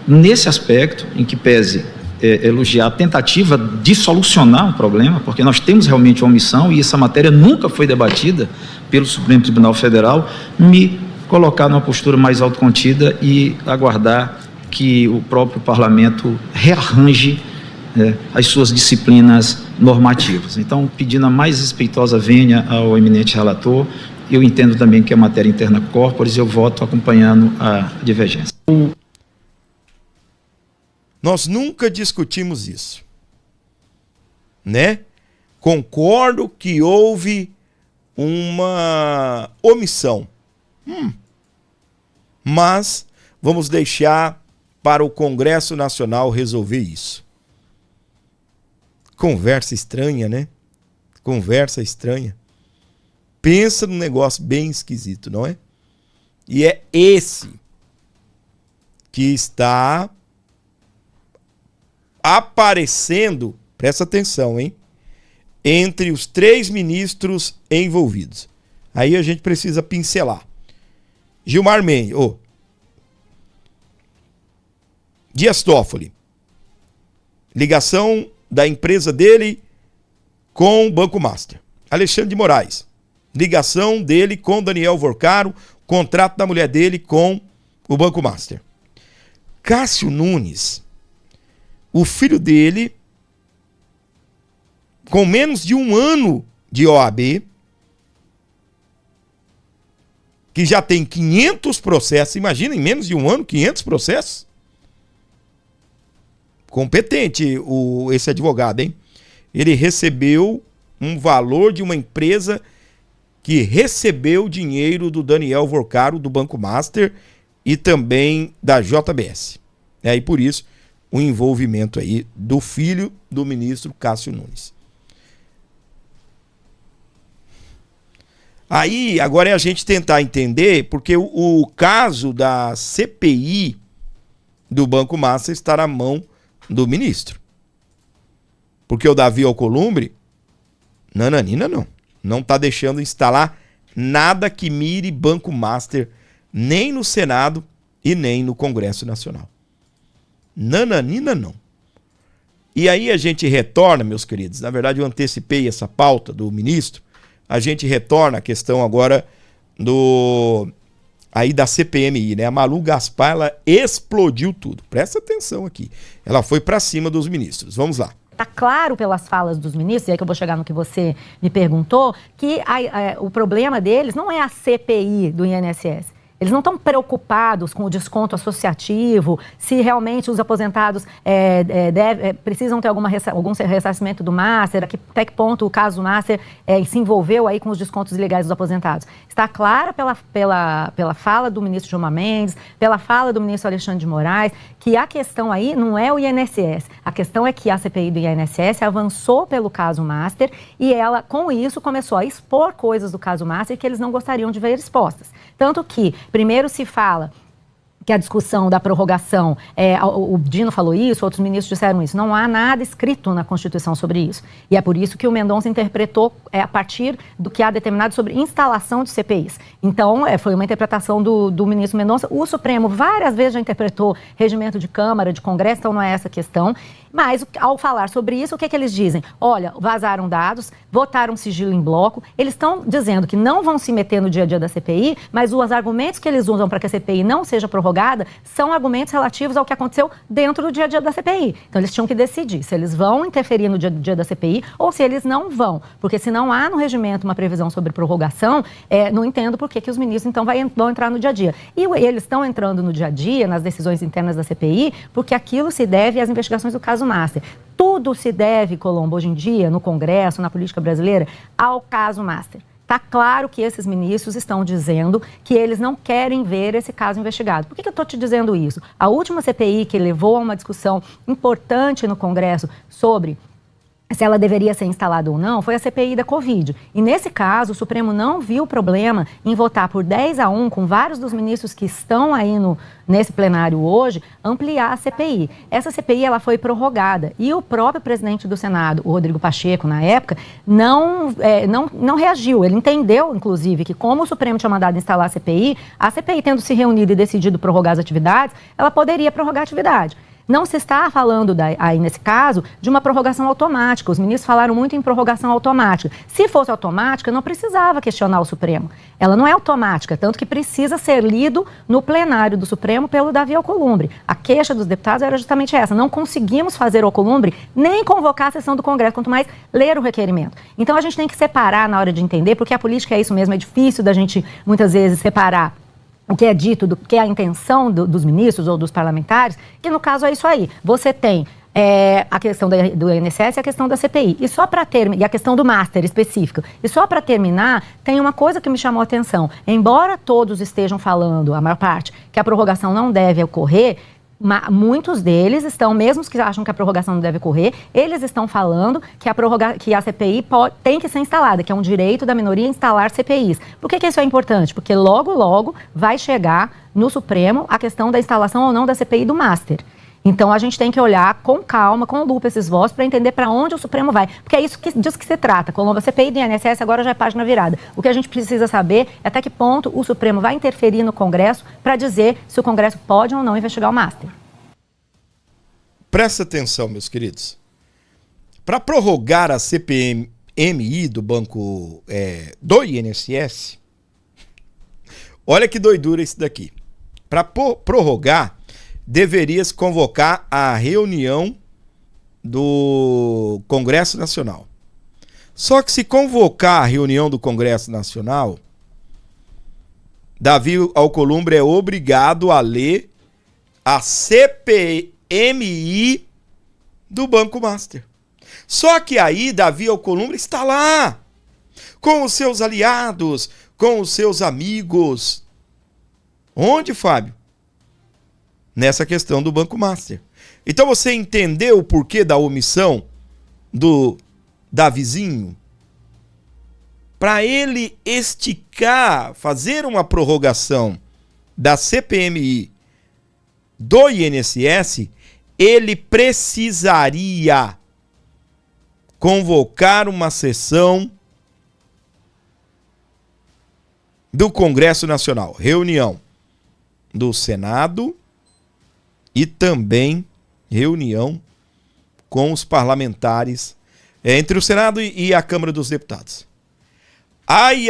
Nesse aspecto, em que pese elogiar a tentativa de solucionar um problema, porque nós temos realmente uma omissão e essa matéria nunca foi debatida pelo Supremo Tribunal Federal, me colocar numa postura mais autocontida e aguardar que o próprio parlamento rearranje as suas disciplinas normativas. Então, pedindo a mais respeitosa vênia ao eminente relator, eu entendo também que é matéria interna corporis, eu voto acompanhando a divergência. Nós nunca discutimos isso, né? Concordo que houve uma omissão, mas vamos deixar para o Congresso Nacional resolver isso. Conversa estranha, né? Conversa estranha. Pensa num negócio bem esquisito, não é? E é esse que está aparecendo, presta atenção, hein? Entre os 3 ministros envolvidos. Aí a gente precisa pincelar. Gilmar Mendes. Dias Toffoli. Ligação da empresa dele com o Banco Master. Alexandre de Moraes. Ligação dele com Daniel Vorcaro, contrato da mulher dele com o Banco Master. Cássio Nunes, o filho dele, com menos de 1 ano de OAB, que já tem 500 processos, imagina, em menos de 1 ano, 500 processos. Competente esse advogado, hein? Ele recebeu um valor de uma empresa que recebeu dinheiro do Daniel Vorcaro, do Banco Master e também da JBS. E por isso, o envolvimento aí do filho do ministro Cássio Nunes. Aí, agora é a gente tentar entender, porque o caso da CPI do Banco Master está na mão do ministro. Porque o Davi Alcolumbre, nananina não está deixando instalar nada que mire Banco Master, nem no Senado e nem no Congresso Nacional. Nananina não. E aí a gente retorna, meus queridos, na verdade eu antecipei essa pauta do ministro, a gente retorna à questão agora aí da CPMI, né? A Malu Gaspar, ela explodiu tudo. Presta atenção aqui. Ela foi para cima dos ministros. Vamos lá. Está claro pelas falas dos ministros, e aí que eu vou chegar no que você me perguntou, que o problema deles não é a CPI do INSS. Eles não estão preocupados com o desconto associativo, se realmente os aposentados precisam ter algum ressarcimento do Master, até que ponto o caso Master se envolveu aí com os descontos ilegais dos aposentados. Está clara pela fala do ministro Gilmar Mendes, pela fala do ministro Alexandre de Moraes, que a questão aí não é o INSS. A questão é que a CPI do INSS avançou pelo caso Master e ela, com isso, começou a expor coisas do caso Master que eles não gostariam de ver expostas. Tanto que, primeiro se fala que a discussão da prorrogação, o Dino falou isso, outros ministros disseram isso, não há nada escrito na Constituição sobre isso. E é por isso que o Mendonça interpretou a partir do que há determinado sobre instalação de CPIs. Então, foi uma interpretação do ministro Mendonça. O Supremo várias vezes já interpretou regimento de Câmara, de Congresso, então não é essa a questão. Mas, ao falar sobre isso, o que eles dizem? Olha, vazaram dados, votaram sigilo em bloco, eles estão dizendo que não vão se meter no dia a dia da CPI, mas os argumentos que eles usam para que a CPI não seja prorrogada são argumentos relativos ao que aconteceu dentro do dia a dia da CPI. Então, eles tinham que decidir se eles vão interferir no dia a dia da CPI ou se eles não vão. Porque se não há no regimento uma previsão sobre prorrogação, não entendo por que os ministros, então, vão entrar no dia a dia. E eles estão entrando no dia a dia, nas decisões internas da CPI, porque aquilo se deve às investigações do caso Master. Tudo se deve, Colombo, hoje em dia, no Congresso, na política brasileira, ao caso Master. Está claro que esses ministros estão dizendo que eles não querem ver esse caso investigado. Por que eu estou te dizendo isso? A última CPI que levou a uma discussão importante no Congresso sobre se ela deveria ser instalada ou não, foi a CPI da Covid. E nesse caso, o Supremo não viu problema em votar por 10-1, com vários dos ministros que estão aí nesse plenário hoje, ampliar a CPI. Essa CPI ela foi prorrogada e o próprio presidente do Senado, o Rodrigo Pacheco, na época, não reagiu. Ele entendeu, inclusive, que como o Supremo tinha mandado instalar a CPI tendo se reunido e decidido prorrogar as atividades, ela poderia prorrogar a atividade. Não se está falando, aí nesse caso, de uma prorrogação automática. Os ministros falaram muito em prorrogação automática. Se fosse automática, não precisava questionar o Supremo. Ela não é automática, tanto que precisa ser lido no plenário do Supremo pelo Davi Alcolumbre. A queixa dos deputados era justamente essa. Não conseguimos fazer o Alcolumbre nem convocar a sessão do Congresso, quanto mais ler o requerimento. Então a gente tem que separar na hora de entender, porque a política é isso mesmo, é difícil da gente, muitas vezes, separar o que é dito, do que é a intenção dos ministros ou dos parlamentares, que no caso é isso aí. Você tem a questão do INSS e a questão da CPI. E a questão do Master específico. E só para terminar, tem uma coisa que me chamou a atenção. Embora todos estejam falando, a maior parte, que a prorrogação não deve ocorrer, muitos deles estão, mesmo os que acham que a prorrogação não deve ocorrer, eles estão falando que a CPI tem que ser instalada, que é um direito da minoria instalar CPIs. Por que isso é importante? Porque logo, logo vai chegar no Supremo a questão da instalação ou não da CPI do Master. Então, a gente tem que olhar com calma, com lupa esses votos para entender para onde o Supremo vai. Porque é isso disso que se trata. Colombo, a CPI do INSS agora já é página virada. O que a gente precisa saber é até que ponto o Supremo vai interferir no Congresso para dizer se o Congresso pode ou não investigar o Master. presta atenção, meus queridos. Para prorrogar a CPMI do banco do INSS, olha que doidura isso daqui. Para prorrogar, deveria se convocar a reunião do Congresso Nacional. Só que se convocar a reunião do Congresso Nacional, Davi Alcolumbre é obrigado a ler a CPMI do Banco Master. Só que aí Davi Alcolumbre está lá, com os seus aliados, com os seus amigos. Onde, Fábio? Nessa questão do Banco Master. Então você entendeu o porquê da omissão do Davizinho? Para ele esticar, fazer uma prorrogação da CPMI do INSS, ele precisaria convocar uma sessão do Congresso Nacional, reunião do Senado e também reunião com os parlamentares entre o Senado e a Câmara dos Deputados. Ai,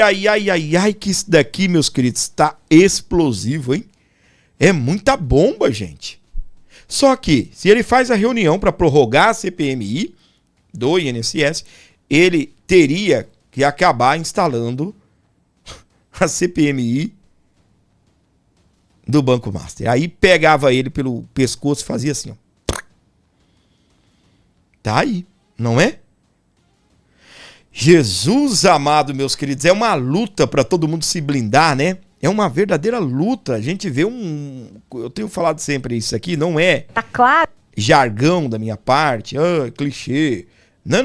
que isso daqui, meus queridos, está explosivo, hein? É muita bomba, gente. Só que, se ele faz a reunião para prorrogar a CPMI do INSS, ele teria que acabar instalando a CPMI do Banco Master. Aí pegava ele pelo pescoço e fazia assim, ó. Tá aí, não é? Jesus amado, meus queridos, é uma luta para todo mundo se blindar, né? É uma verdadeira luta. A gente vê eu tenho falado sempre isso aqui, não é tá claro, jargão da minha parte, clichê. Não.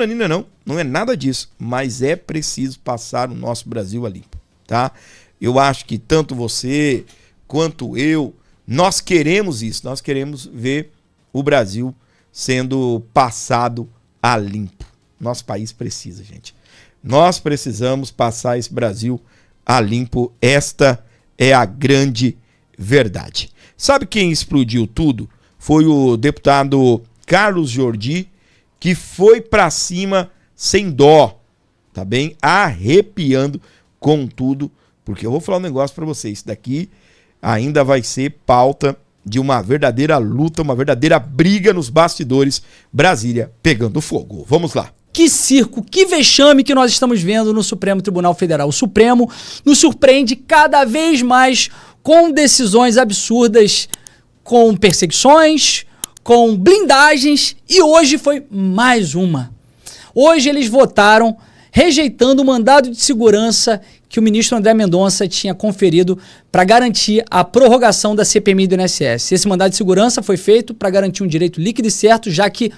Não é nada disso. Mas é preciso passar o nosso Brasil a limpo, tá? Eu acho que tanto você quanto eu, nós queremos isso. Nós queremos ver o Brasil sendo passado a limpo. Nosso país precisa, gente. Nós precisamos passar esse Brasil a limpo. Esta é a grande verdade. Sabe quem explodiu tudo? Foi o deputado Carlos Jordi, que foi para cima sem dó, tá bem? Arrepiando com tudo, porque eu vou falar um negócio para vocês. Isso daqui ainda vai ser pauta de uma verdadeira luta, uma verdadeira briga nos bastidores. Brasília pegando fogo. Vamos lá. Que circo, que vexame que nós estamos vendo no Supremo Tribunal Federal. O Supremo nos surpreende cada vez mais com decisões absurdas, com perseguições, com blindagens, e hoje foi mais uma. Hoje eles votaram rejeitando o mandado de segurança que o ministro André Mendonça tinha conferido para garantir a prorrogação da CPMI do INSS. Esse mandado de segurança foi feito para garantir um direito líquido e certo, já que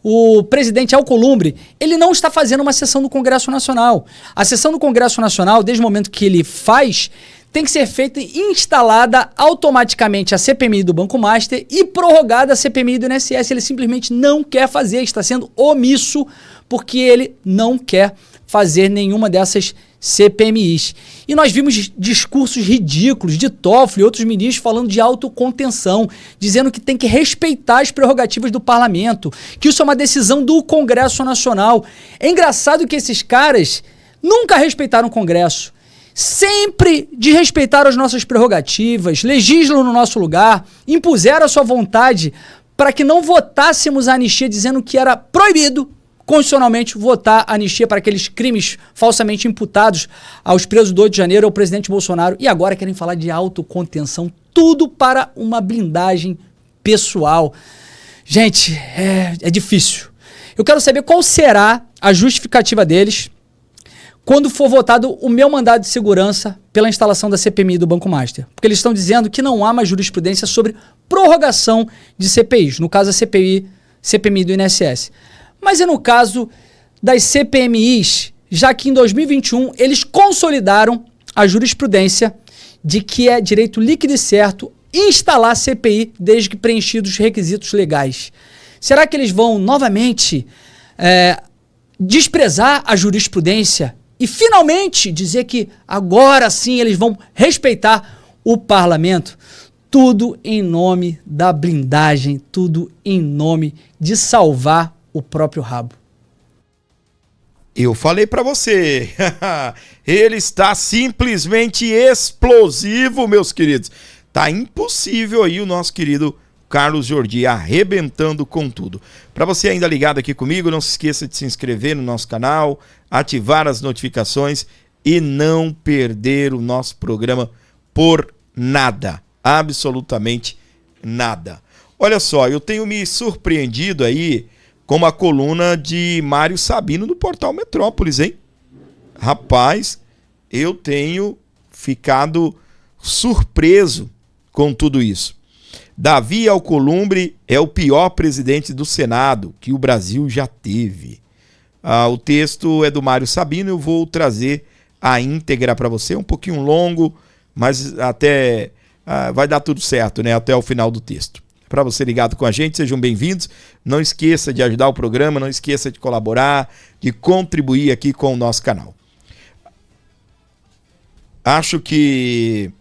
o presidente Alcolumbre, ele não está fazendo uma sessão do Congresso Nacional. A sessão do Congresso Nacional, desde o momento que ele faz, tem que ser feita e instalada automaticamente a CPMI do Banco Master e prorrogada a CPMI do INSS. Ele simplesmente não quer fazer, está sendo omisso, porque ele não quer fazer nenhuma dessas CPMIs. E nós vimos discursos ridículos de Toffoli e outros ministros falando de autocontenção, dizendo que tem que respeitar as prerrogativas do parlamento, que isso é uma decisão do Congresso Nacional. É engraçado que esses caras nunca respeitaram o Congresso, sempre desrespeitaram as nossas prerrogativas, legislam no nosso lugar, impuseram a sua vontade para que não votássemos a anistia, dizendo que era proibido constitucionalmente votar anistia para aqueles crimes falsamente imputados aos presos do 8 de janeiro, ao presidente Bolsonaro, e agora querem falar de autocontenção, tudo para uma blindagem pessoal. Gente, é difícil. Eu quero saber qual será a justificativa deles quando for votado o meu mandado de segurança pela instalação da CPMI do Banco Master. Porque eles estão dizendo que não há mais jurisprudência sobre prorrogação de CPIs, no caso a CPMI do INSS. Mas e no caso das CPMIs, já que em 2021 eles consolidaram a jurisprudência de que é direito líquido e certo instalar a CPI desde que preenchidos os requisitos legais. Será que eles vão novamente desprezar a jurisprudência e finalmente dizer que agora sim eles vão respeitar o parlamento? tudo em nome da blindagem, tudo em nome de salvar o próprio rabo. Eu falei para você, ele está simplesmente explosivo, meus queridos. Tá impossível aí o nosso querido Carlos Jordi arrebentando com tudo. Para você ainda ligado aqui comigo, não se esqueça de se inscrever no nosso canal, ativar as notificações e não perder o nosso programa por nada, absolutamente nada. Olha só, eu tenho me surpreendido aí com uma coluna de Mário Sabino no portal Metrópolis, hein? Rapaz, eu tenho ficado surpreso com tudo isso. Davi Alcolumbre é o pior presidente do Senado que o Brasil já teve. O texto é do Mário Sabino, eu vou trazer a íntegra para você, um pouquinho longo, mas até vai dar tudo certo, né? Até o final do texto. Para você ligado com a gente, sejam bem-vindos. Não esqueça de ajudar o programa, não esqueça de colaborar, de contribuir aqui com o nosso canal. Acho que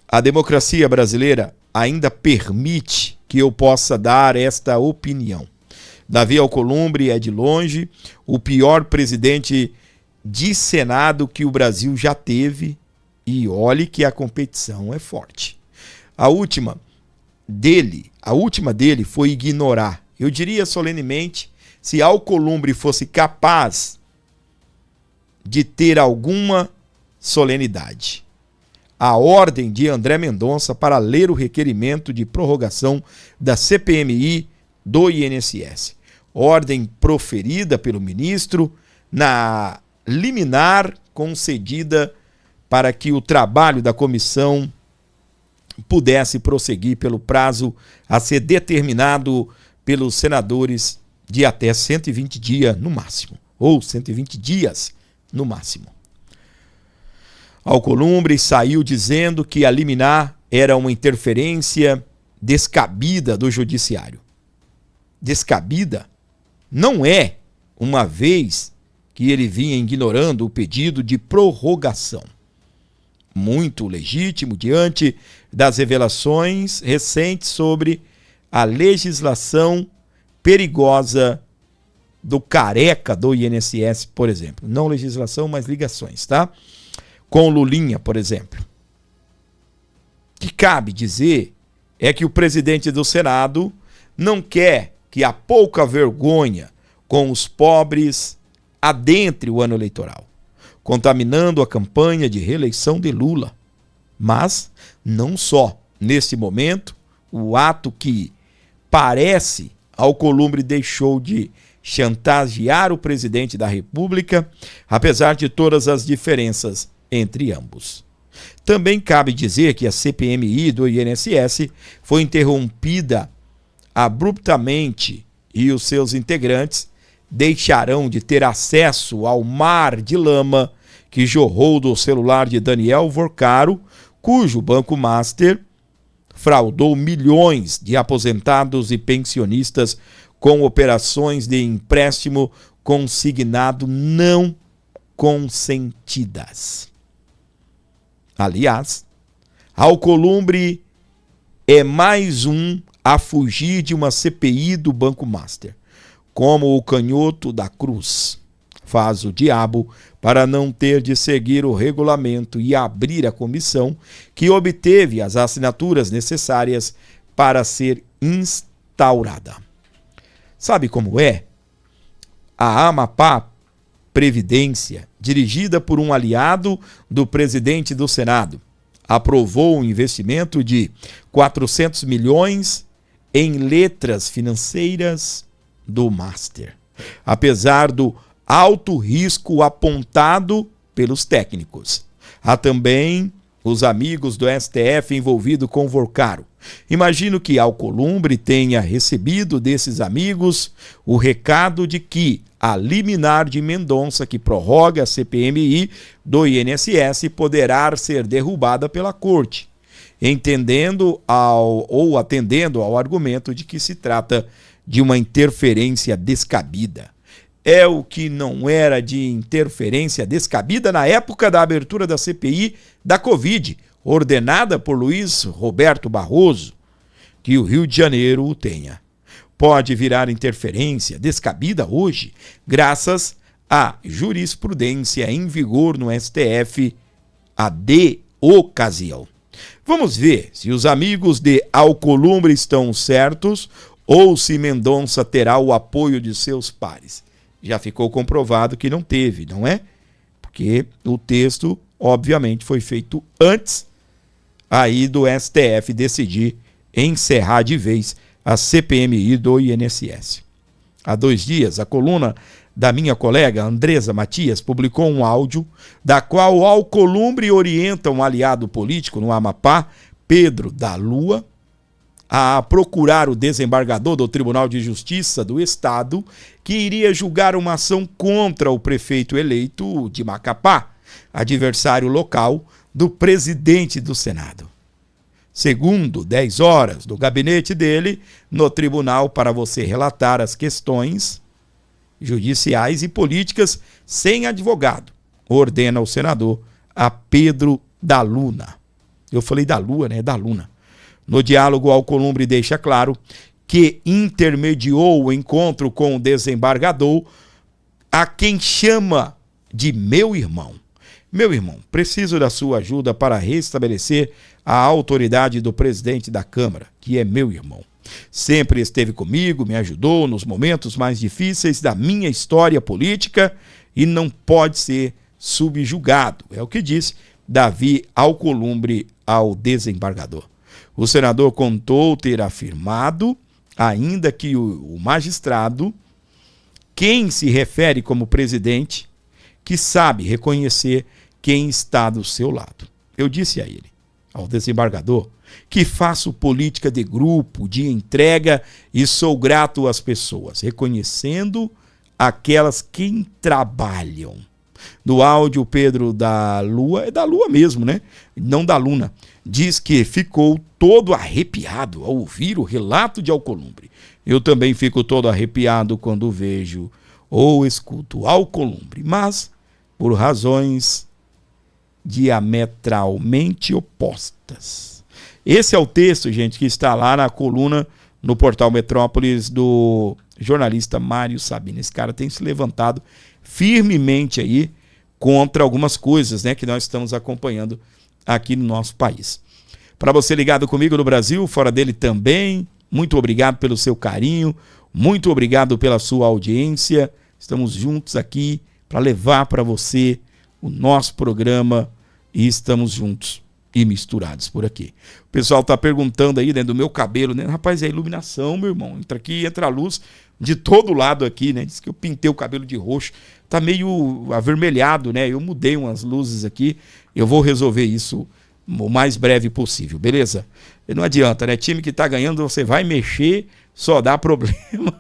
a democracia brasileira ainda permite que eu possa dar esta opinião. Davi Alcolumbre é de longe o pior presidente de Senado que o Brasil já teve, e olhe que a competição é forte. A última dele foi ignorar. Eu diria solenemente, se Alcolumbre fosse capaz de ter alguma solenidade, a ordem de André Mendonça para ler o requerimento de prorrogação da CPMI do INSS. Ordem proferida pelo ministro na liminar concedida para que o trabalho da comissão pudesse prosseguir pelo prazo a ser determinado pelos senadores de até 120 dias no máximo, ou 120 dias no máximo. Alcolumbre saiu dizendo que a liminar era uma interferência descabida do judiciário. Descabida não é, uma vez que ele vinha ignorando o pedido de prorrogação. Muito legítimo diante das revelações recentes sobre a legislação perigosa do careca do INSS, por exemplo. Não legislação, mas ligações, tá? Com Lulinha, por exemplo. O que cabe dizer é que o presidente do Senado não quer que a pouca vergonha com os pobres adentre o ano eleitoral, contaminando a campanha de reeleição de Lula. Mas, não só nesse momento, o ato que parece Alcolumbre deixou de chantagear o presidente da República, apesar de todas as diferenças entre ambos. Também cabe dizer que a CPMI do INSS foi interrompida abruptamente e os seus integrantes deixarão de ter acesso ao mar de lama que jorrou do celular de Daniel Vorcaro, cujo Banco Master fraudou milhões de aposentados e pensionistas com operações de empréstimo consignado não consentidas. Aliás, Alcolumbre é mais um a fugir de uma CPI do Banco Master, como o canhoto da cruz faz o diabo para não ter de seguir o regulamento e abrir a comissão que obteve as assinaturas necessárias para ser instaurada. Sabe como é? A Amapá Previdência, dirigida por um aliado do presidente do Senado, aprovou um investimento de 400 milhões em letras financeiras do Master, apesar do alto risco apontado pelos técnicos. Há também os amigos do STF envolvidos com Vorcaro. Imagino que Alcolumbre tenha recebido desses amigos o recado de que a liminar de Mendonça, que prorroga a CPMI do INSS, poderá ser derrubada pela corte, atendendo ao argumento de que se trata de uma interferência descabida. É o que não era de interferência descabida na época da abertura da CPI da Covid, ordenada por Luiz Roberto Barroso, que o Rio de Janeiro o tenha. Pode virar interferência descabida hoje, graças à jurisprudência em vigor no STF a de ocasião. Vamos ver se os amigos de Alcolumbre estão certos ou se Mendonça terá o apoio de seus pares. Já ficou comprovado que não teve, não é? Porque o texto, obviamente, foi feito antes aí do STF decidir encerrar de vez a CPMI do INSS. Há 2 dias, a coluna da minha colega Andresa Matias publicou um áudio da qual o Alcolumbre orienta um aliado político no Amapá, Pedro da Lua, a procurar o desembargador do Tribunal de Justiça do Estado, que iria julgar uma ação contra o prefeito eleito de Macapá, adversário local do presidente do Senado. Segundo, 10 horas do gabinete dele no tribunal para você relatar as questões judiciais e políticas sem advogado, ordena o senador a Pedro da Luna. Eu falei da Lua, né? Da Luna. No diálogo, Alcolumbre deixa claro que intermediou o encontro com o desembargador, a quem chama de meu irmão. Meu irmão, preciso da sua ajuda para restabelecer a autoridade do presidente da Câmara, que é meu irmão. Sempre esteve comigo, me ajudou nos momentos mais difíceis da minha história política e não pode ser subjugado. É o que disse Davi Alcolumbre ao desembargador. O senador contou ter afirmado, ainda que o magistrado, quem se refere como presidente, que sabe reconhecer quem está do seu lado. Eu disse a ele, ao desembargador, que faço política de grupo, de entrega e sou grato às pessoas, reconhecendo aquelas que trabalham. No áudio, Pedro da Lua, é da Lua mesmo, né? Não da Luna, diz que ficou todo arrepiado ao ouvir o relato de Alcolumbre. Eu também fico todo arrepiado quando vejo ou escuto Alcolumbre, mas por razões diametralmente opostas. Esse é o texto, gente, que está lá na coluna no portal Metrópolis do jornalista Mário Sabino. Esse cara tem se levantado firmemente aí contra algumas coisas, né, que nós estamos acompanhando aqui no nosso país. Para você ligado comigo no Brasil, fora dele também, muito obrigado pelo seu carinho, muito obrigado pela sua audiência. Estamos juntos aqui para levar para você o nosso programa e estamos juntos e misturados por aqui. O pessoal está perguntando aí, né, do meu cabelo, né? Rapaz, é iluminação, meu irmão. Entra aqui, entra a luz de todo lado aqui, né? Diz que eu pintei o cabelo de roxo. Tá meio avermelhado, né? Eu mudei umas luzes aqui. Eu vou resolver isso o mais breve possível, beleza? E não adianta, né? Time que tá ganhando, você vai mexer, só dá problema.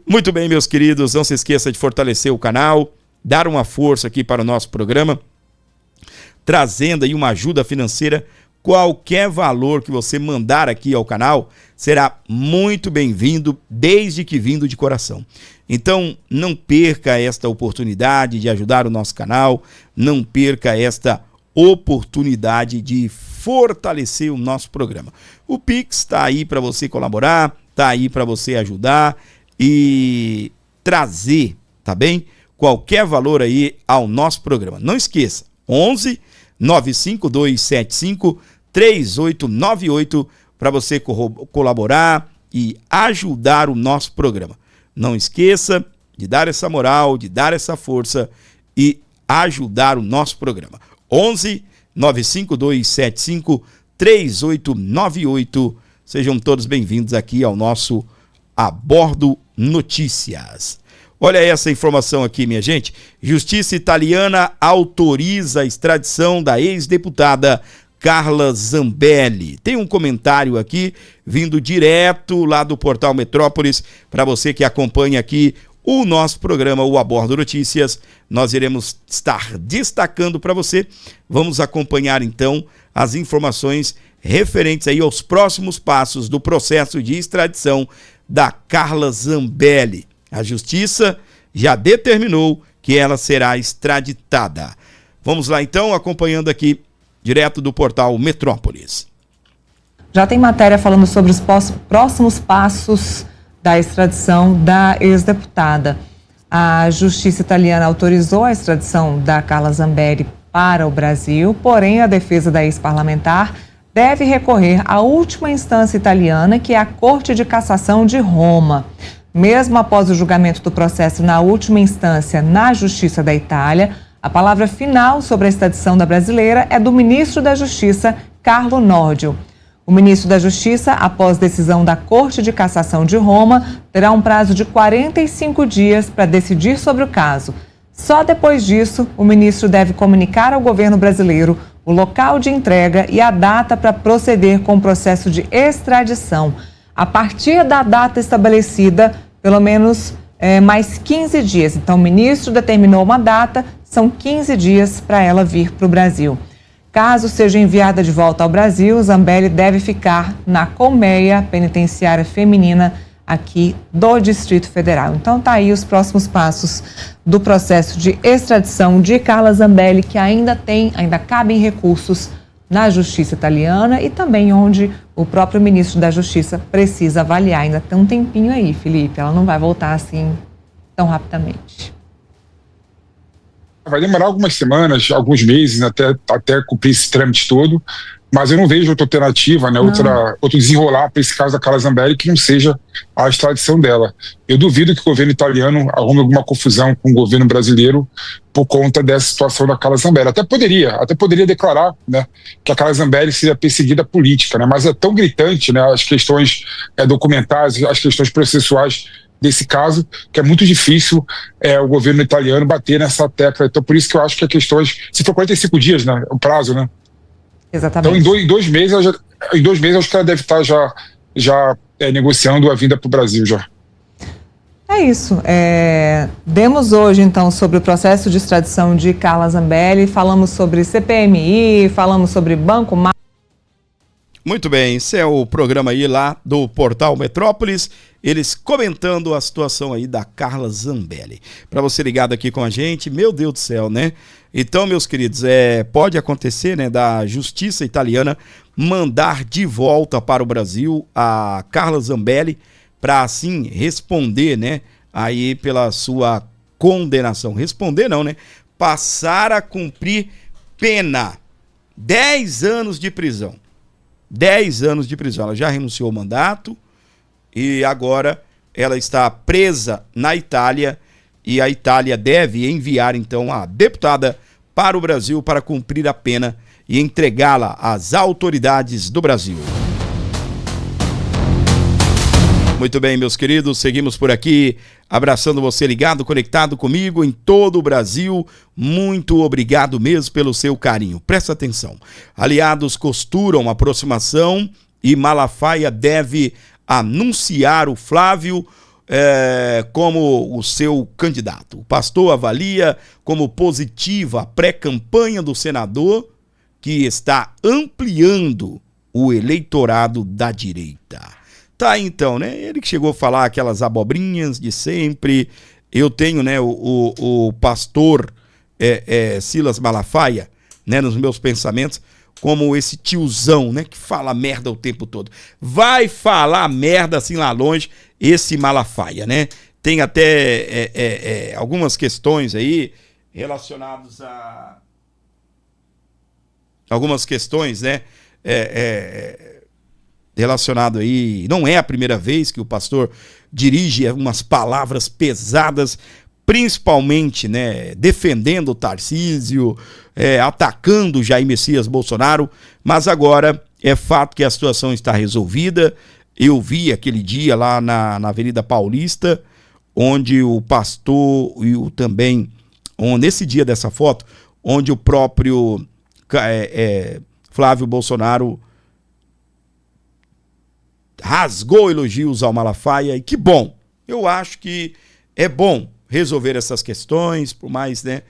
Muito bem, meus queridos. Não se esqueça de fortalecer o canal, dar uma força aqui para o nosso programa, trazendo aí uma ajuda financeira. Qualquer valor que você mandar aqui ao canal será muito bem-vindo, desde que vindo de coração. Então, não perca esta oportunidade de ajudar o nosso canal, não perca esta oportunidade de fortalecer o nosso programa. O Pix está aí para você colaborar, está aí para você ajudar e trazer, tá bem? Qualquer valor aí ao nosso programa. Não esqueça, 11 95275 3898 para você colaborar e ajudar o nosso programa. Não esqueça de dar essa moral, de dar essa força e ajudar o nosso programa. 11 95275 3898. Sejam todos bem-vindos aqui ao nosso Abordo Notícias. Olha essa informação aqui, minha gente. Justiça italiana autoriza a extradição da ex-deputada Carla Zambelli. Tem um comentário aqui, vindo direto lá do portal Metrópolis, para você que acompanha aqui o nosso programa, o Abordo Notícias. Nós iremos estar destacando para você. Vamos acompanhar, então, as informações referentes aí aos próximos passos do processo de extradição da Carla Zambelli. A Justiça já determinou que ela será extraditada. Vamos lá então, acompanhando aqui direto do portal Metrópolis. Já tem matéria falando sobre os próximos passos da extradição da ex-deputada. A justiça italiana autorizou a extradição da Carla Zambelli para o Brasil, porém a defesa da ex-parlamentar deve recorrer à última instância italiana, que é a Corte de Cassação de Roma. Mesmo após o julgamento do processo na última instância na Justiça da Itália, a palavra final sobre a extradição da brasileira é do ministro da Justiça, Carlo Nordio. O ministro da Justiça, após decisão da Corte de Cassação de Roma, terá um prazo de 45 dias para decidir sobre o caso. Só depois disso, o ministro deve comunicar ao governo brasileiro o local de entrega e a data para proceder com o processo de extradição. A partir da data estabelecida, pelo menos mais 15 dias. Então, o ministro determinou uma data, são 15 dias para ela vir para o Brasil. Caso seja enviada de volta ao Brasil, Zambelli deve ficar na Colmeia Penitenciária Feminina aqui do Distrito Federal. Então tá aí os próximos passos do processo de extradição de Carla Zambelli, que ainda cabem recursos na Justiça italiana e também onde o próprio ministro da Justiça precisa avaliar. Ainda tem um tempinho aí, Felipe, ela não vai voltar assim tão rapidamente. Vai demorar algumas semanas, alguns meses até cumprir esse trâmite todo, mas eu não vejo outra alternativa, né, outro desenrolar para esse caso da Carla Zambelli que não seja a extradição dela. Eu duvido que o governo italiano arrume alguma confusão com o governo brasileiro por conta dessa situação da Carla Zambelli. Até poderia declarar, né, que a Carla Zambelli seria perseguida política, né, mas é tão gritante, né, as questões documentais, as questões processuais desse caso, que é muito difícil o governo italiano bater nessa tecla. Então, por isso que eu acho que se for 45 dias, né, o prazo, né? Exatamente. Então, em dois meses, acho que ela deve estar já negociando a vinda para o Brasil já. É isso. Demos hoje, então, sobre o processo de extradição de Carla Zambelli, falamos sobre CPMI, falamos sobre Banco Mar. Muito bem, esse é o programa aí lá do portal Metrópolis, eles comentando a situação aí da Carla Zambelli. Para você ligado aqui com a gente, meu Deus do céu, né? Então, meus queridos, pode acontecer, né, da justiça italiana mandar de volta para o Brasil a Carla Zambelli para assim responder, né, aí pela sua condenação. Responder não, né? Passar a cumprir pena. 10 anos de prisão. 10 anos de prisão. Ela já renunciou ao mandato e agora ela está presa na Itália e a Itália deve enviar então a deputada para o Brasil para cumprir a pena e entregá-la às autoridades do Brasil. Muito bem, meus queridos, seguimos por aqui, abraçando você ligado, conectado comigo em todo o Brasil. Muito obrigado mesmo pelo seu carinho. Presta atenção. Aliados costuram aproximação e Malafaia deve anunciar o Flávio como o seu candidato. O pastor avalia como positiva a pré-campanha do senador, que está ampliando o eleitorado da direita. Tá, então, né? Ele que chegou a falar aquelas abobrinhas de sempre. Eu tenho, né, o pastor Silas Malafaia, né, nos meus pensamentos, como esse tiozão, né, que fala merda o tempo todo. Vai falar merda assim lá longe, esse Malafaia, né? Tem até algumas questões aí relacionadas a... Algumas questões, né? Relacionado aí, não é a primeira vez que o pastor dirige umas palavras pesadas, principalmente, né, defendendo o Tarcísio, atacando o Jair Messias Bolsonaro, mas agora é fato que a situação está resolvida. Eu vi aquele dia lá na Avenida Paulista, onde o pastor e nesse dia dessa foto, onde o próprio Flávio Bolsonaro rasgou elogios ao Malafaia, e que bom. Eu acho que é bom resolver essas questões, por mais, né,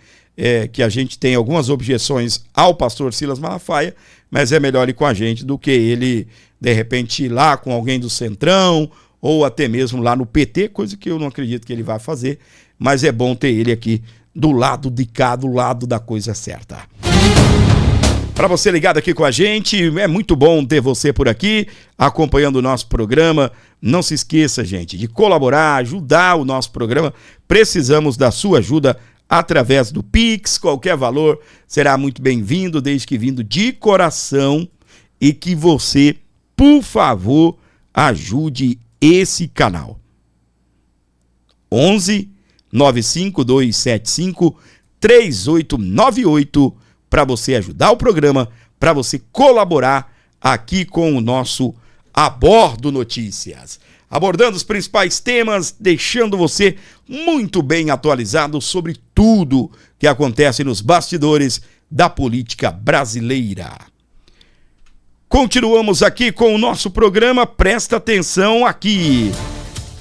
que a gente tenha algumas objeções ao pastor Silas Malafaia, mas é melhor ir com a gente do que ele, de repente, ir lá com alguém do Centrão, ou até mesmo lá no PT, coisa que eu não acredito que ele vai fazer, mas é bom ter ele aqui do lado de cá, do lado da coisa certa. Para você ligado aqui com a gente, é muito bom ter você por aqui, acompanhando o nosso programa. Não se esqueça, gente, de colaborar, ajudar o nosso programa. Precisamos da sua ajuda através do Pix. Qualquer valor será muito bem-vindo, desde que vindo de coração, e que você, por favor, ajude esse canal. 11 95275 3898 para você ajudar o programa, para você colaborar aqui com o nosso Abordo Notícias. Abordando os principais temas, deixando você muito bem atualizado sobre tudo que acontece nos bastidores da política brasileira. Continuamos aqui com o nosso programa, presta atenção aqui,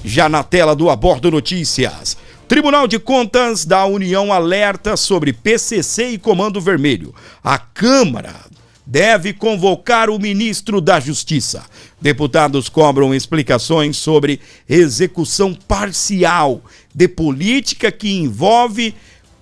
já na tela do Abordo Notícias. Tribunal de Contas da União alerta sobre PCC e Comando Vermelho. A Câmara deve convocar o ministro da Justiça. Deputados cobram explicações sobre execução parcial de política que envolve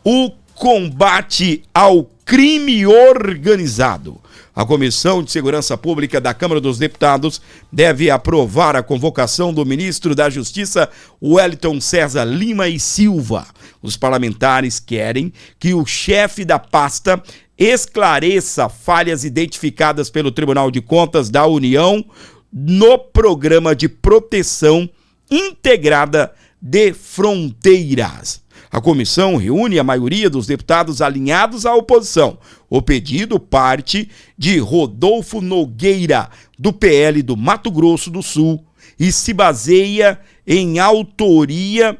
o combate ao crime organizado. A Comissão de Segurança Pública da Câmara dos Deputados deve aprovar a convocação do ministro da Justiça, Wellington César Lima e Silva. Os parlamentares querem que o chefe da pasta esclareça falhas identificadas pelo Tribunal de Contas da União no Programa de Proteção Integrada de Fronteiras. A comissão reúne a maioria dos deputados alinhados à oposição. O pedido parte de Rodolfo Nogueira, do PL do Mato Grosso do Sul, e se baseia em auditoria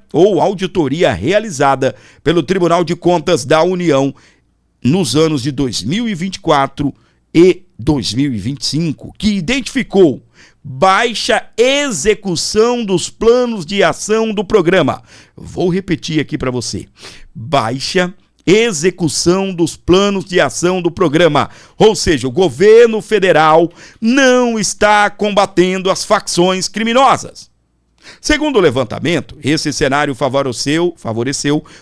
realizada pelo Tribunal de Contas da União nos anos de 2024 e 2025, que identificou baixa execução dos planos de ação do programa. Vou repetir aqui para você. Baixa execução dos planos de ação do programa. Ou seja, o governo federal não está combatendo as facções criminosas. Segundo o levantamento, esse cenário favoreceu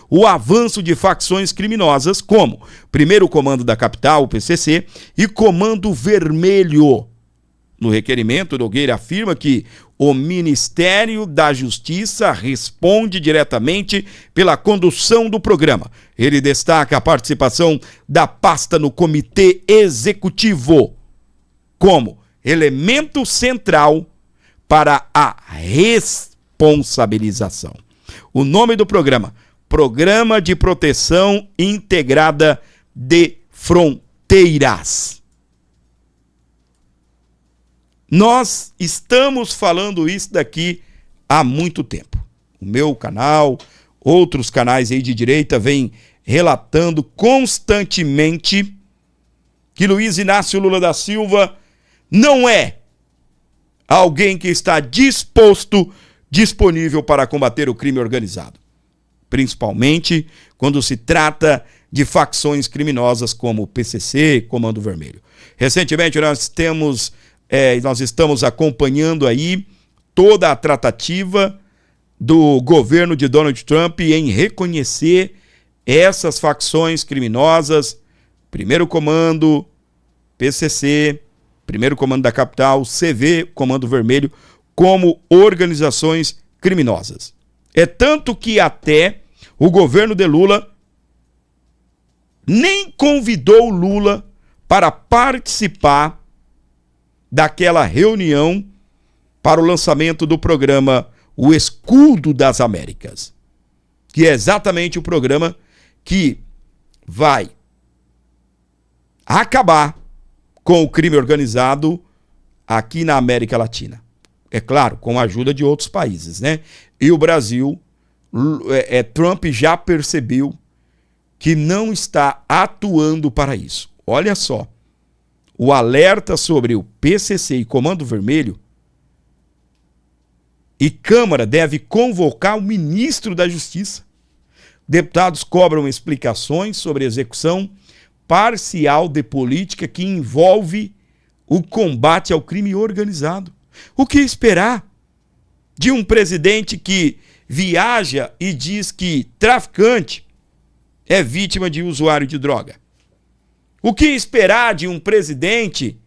o avanço de facções criminosas como Primeiro Comando da Capital, o PCC, e Comando Vermelho. No requerimento, Nogueira afirma que o Ministério da Justiça responde diretamente pela condução do programa. Ele destaca a participação da pasta no Comitê Executivo como elemento central para a responsabilização. O nome do programa: Programa de Proteção Integrada de Fronteiras. Nós estamos falando isso daqui há muito tempo. O meu canal, outros canais aí de direita vêm relatando constantemente que Luiz Inácio Lula da Silva não é alguém que está disponível para combater o crime organizado. Principalmente quando se trata de facções criminosas como o PCC, Comando Vermelho. Recentemente nós estamos acompanhando aí toda a tratativa do governo de Donald Trump em reconhecer essas facções criminosas, Primeiro Comando, PCC, Primeiro Comando da Capital, CV, Comando Vermelho, como organizações criminosas. É tanto que até o governo de Lula nem convidou Lula para participar daquela reunião para o lançamento do programa O Escudo das Américas, que é exatamente o programa que vai acabar com o crime organizado aqui na América Latina. É claro, com a ajuda de outros países, né? E o Brasil, Trump já percebeu que não está atuando para isso. Olha só. O alerta sobre o PCC e Comando Vermelho, e Câmara deve convocar o ministro da Justiça. Deputados cobram explicações sobre a execução parcial de política que envolve o combate ao crime organizado. O que esperar de um presidente que viaja e diz que traficante é vítima de usuário de droga. O que esperar de um presidente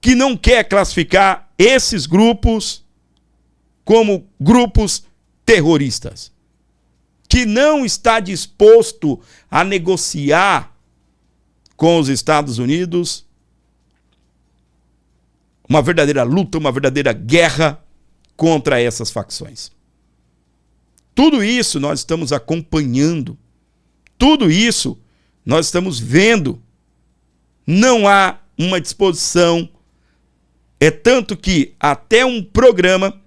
que não quer classificar esses grupos como grupos terroristas? Que não está disposto a negociar com os Estados Unidos uma verdadeira luta, uma verdadeira guerra contra essas facções. Tudo isso nós estamos acompanhando. Tudo isso nós estamos vendo. Não há uma disposição. É tanto que até um programa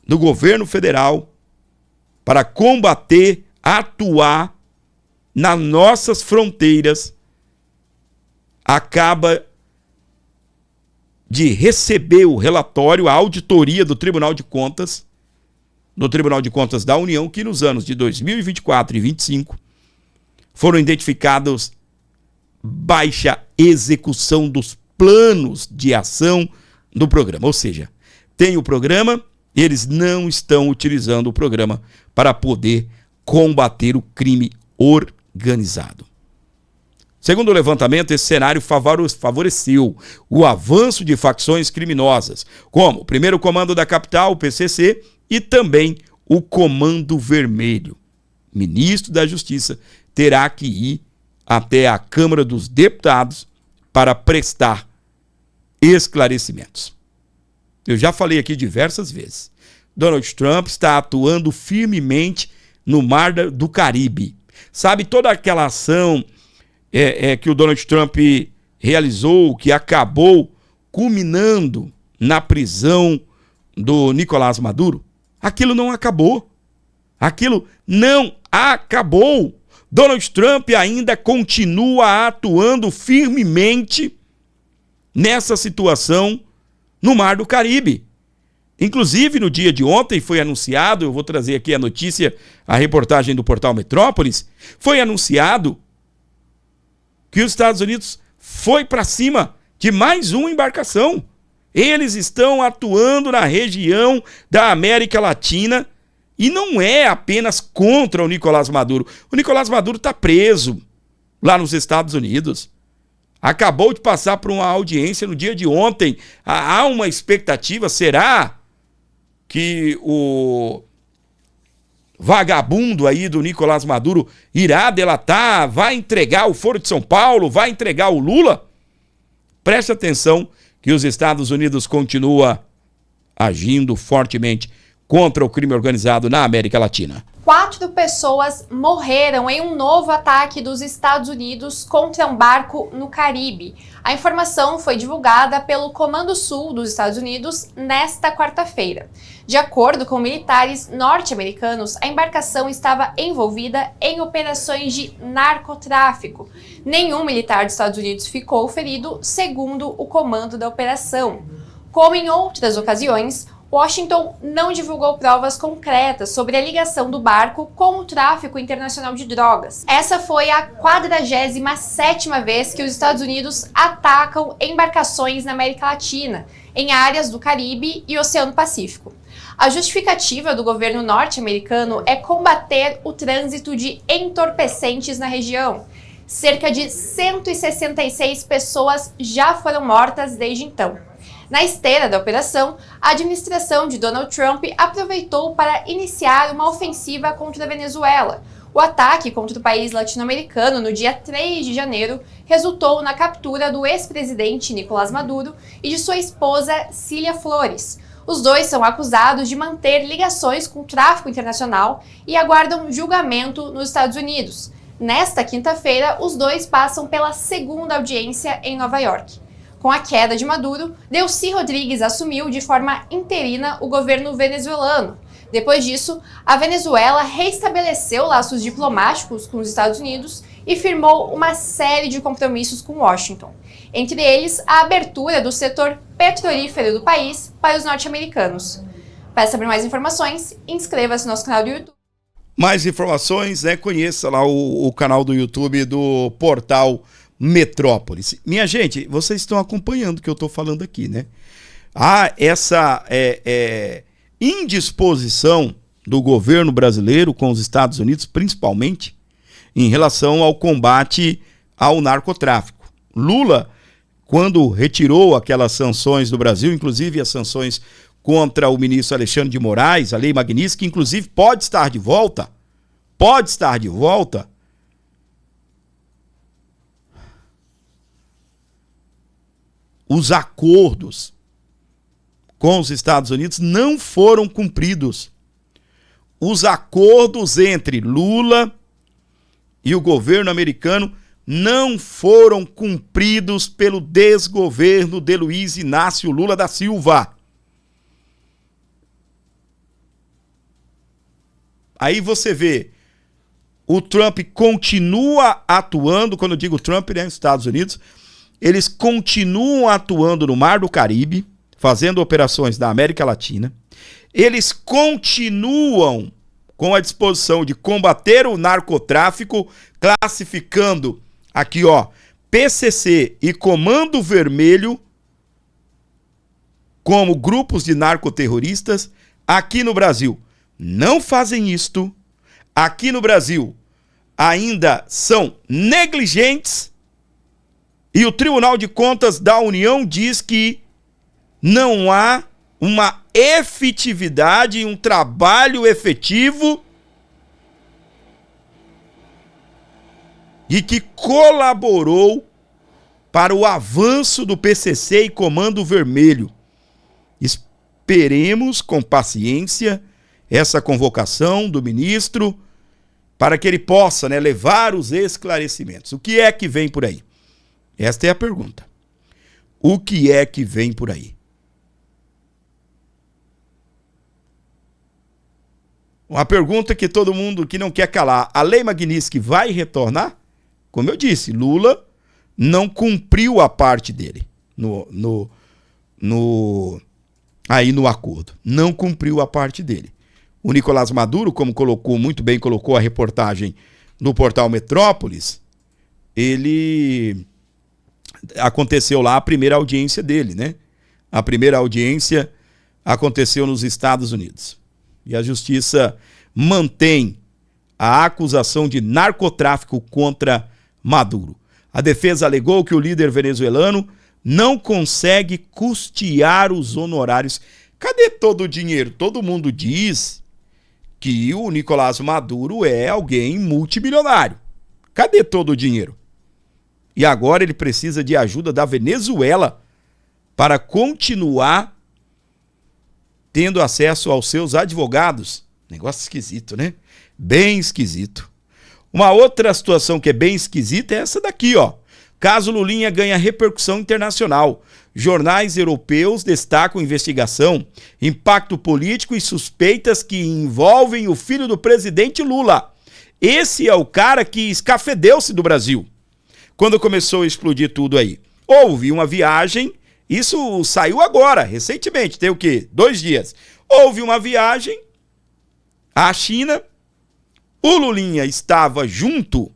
do governo federal para combater, atuar nas nossas fronteiras acaba de receber o relatório, a auditoria do Tribunal de Contas, da União, que nos anos de 2024 e 2025 foram identificados baixa execução dos planos de ação do programa. Ou seja, tem o programa, eles não estão utilizando o programa para poder combater o crime organizado. Segundo o levantamento, esse cenário favoreceu o avanço de facções criminosas, como o Primeiro Comando da Capital, o PCC, e também o Comando Vermelho. O ministro da Justiça terá que ir até a Câmara dos Deputados para prestar esclarecimentos. Eu já falei aqui diversas vezes. Donald Trump está atuando firmemente no Mar do Caribe. Sabe, toda aquela ação que o Donald Trump realizou, que acabou culminando na prisão do Nicolás Maduro, aquilo não acabou. Aquilo não acabou. Donald Trump ainda continua atuando firmemente nessa situação no Mar do Caribe. Inclusive, no dia de ontem foi anunciado, eu vou trazer aqui a notícia, a reportagem do portal Metrópolis, foi anunciado que os Estados Unidos foi para cima de mais uma embarcação. Eles estão atuando na região da América Latina e não é apenas contra o Nicolás Maduro. O Nicolás Maduro está preso lá nos Estados Unidos. Acabou de passar por uma audiência no dia de ontem. Há uma expectativa, será que o vagabundo aí do Nicolás Maduro irá delatar, vai entregar o Foro de São Paulo, vai entregar o Lula? Preste atenção que os Estados Unidos continuam agindo fortemente contra o crime organizado na América Latina. 4 pessoas morreram em um novo ataque dos Estados Unidos contra um barco no Caribe. A informação foi divulgada pelo Comando Sul dos Estados Unidos nesta quarta-feira. De acordo com militares norte-americanos, a embarcação estava envolvida em operações de narcotráfico. Nenhum militar dos Estados Unidos ficou ferido, segundo o comando da operação. Como em outras ocasiões, Washington não divulgou provas concretas sobre a ligação do barco com o tráfico internacional de drogas. Essa foi a 47ª vez que os Estados Unidos atacam embarcações na América Latina, em áreas do Caribe e Oceano Pacífico. A justificativa do governo norte-americano é combater o trânsito de entorpecentes na região. Cerca de 166 pessoas já foram mortas desde então. Na esteira da operação, a administração de Donald Trump aproveitou para iniciar uma ofensiva contra a Venezuela. O ataque contra o país latino-americano no dia 3 de janeiro resultou na captura do ex-presidente Nicolás Maduro e de sua esposa Cília Flores. Os dois são acusados de manter ligações com o tráfico internacional e aguardam julgamento nos Estados Unidos. Nesta quinta-feira, os dois passam pela segunda audiência em Nova York. Com a queda de Maduro, Delcy Rodrigues assumiu de forma interina o governo venezuelano. Depois disso, a Venezuela reestabeleceu laços diplomáticos com os Estados Unidos e firmou uma série de compromissos com Washington. Entre eles, a abertura do setor petrolífero do país para os norte-americanos. Para saber mais informações, inscreva-se no nosso canal do YouTube. Mais informações, conheça lá o canal do YouTube do portal Metrópolis. Minha gente, vocês estão acompanhando o que eu estou falando aqui, né? Há essa indisposição do governo brasileiro com os Estados Unidos, principalmente em relação ao combate ao narcotráfico. Lula, quando retirou aquelas sanções do Brasil, inclusive as sanções contra o ministro Alexandre de Moraes, a Lei Magnitsky, que inclusive pode estar de volta, os acordos com os Estados Unidos não foram cumpridos. Os acordos entre Lula e o governo americano não foram cumpridos pelo desgoverno de Luiz Inácio Lula da Silva. Aí você vê, o Trump continua atuando, quando eu digo Trump, né, nos Estados Unidos, eles continuam atuando no Mar do Caribe, fazendo operações na América Latina. Eles continuam com a disposição de combater o narcotráfico, classificando aqui, ó, PCC e Comando Vermelho como grupos de narcoterroristas. Aqui no Brasil não fazem isto. Aqui no Brasil ainda são negligentes. E o Tribunal de Contas da União diz que não há uma efetividade, um trabalho efetivo e que colaborou para o avanço do PCC e Comando Vermelho. Esperemos com paciência essa convocação do ministro para que ele possa, né, levar os esclarecimentos. O que é que vem por aí? Esta é a pergunta. O que é que vem por aí? Uma pergunta que todo mundo que não quer calar. A Lei Magnitsky vai retornar? Como eu disse, Lula não cumpriu a parte dele aí no acordo. Não cumpriu a parte dele. O Nicolás Maduro, como muito bem colocou a reportagem no portal Metrópolis, aconteceu lá a primeira audiência dele, né? A primeira audiência aconteceu nos Estados Unidos. E a justiça mantém a acusação de narcotráfico contra Maduro. A defesa alegou que o líder venezuelano não consegue custear os honorários. Cadê todo o dinheiro? Todo mundo diz que o Nicolás Maduro é alguém multimilionário. Cadê todo o dinheiro? E agora ele precisa de ajuda da Venezuela para continuar tendo acesso aos seus advogados. Negócio esquisito, né? Bem esquisito. Uma outra situação que é bem esquisita é essa daqui, ó. Caso Lulinha ganha repercussão internacional. Jornais europeus destacam investigação, impacto político e suspeitas que envolvem o filho do presidente Lula. Esse é o cara que escafedeu-se do Brasil quando começou a explodir tudo aí. Houve uma viagem, isso saiu agora, recentemente, tem o quê? 2 dias. Houve uma viagem à China, o Lulinha estava junto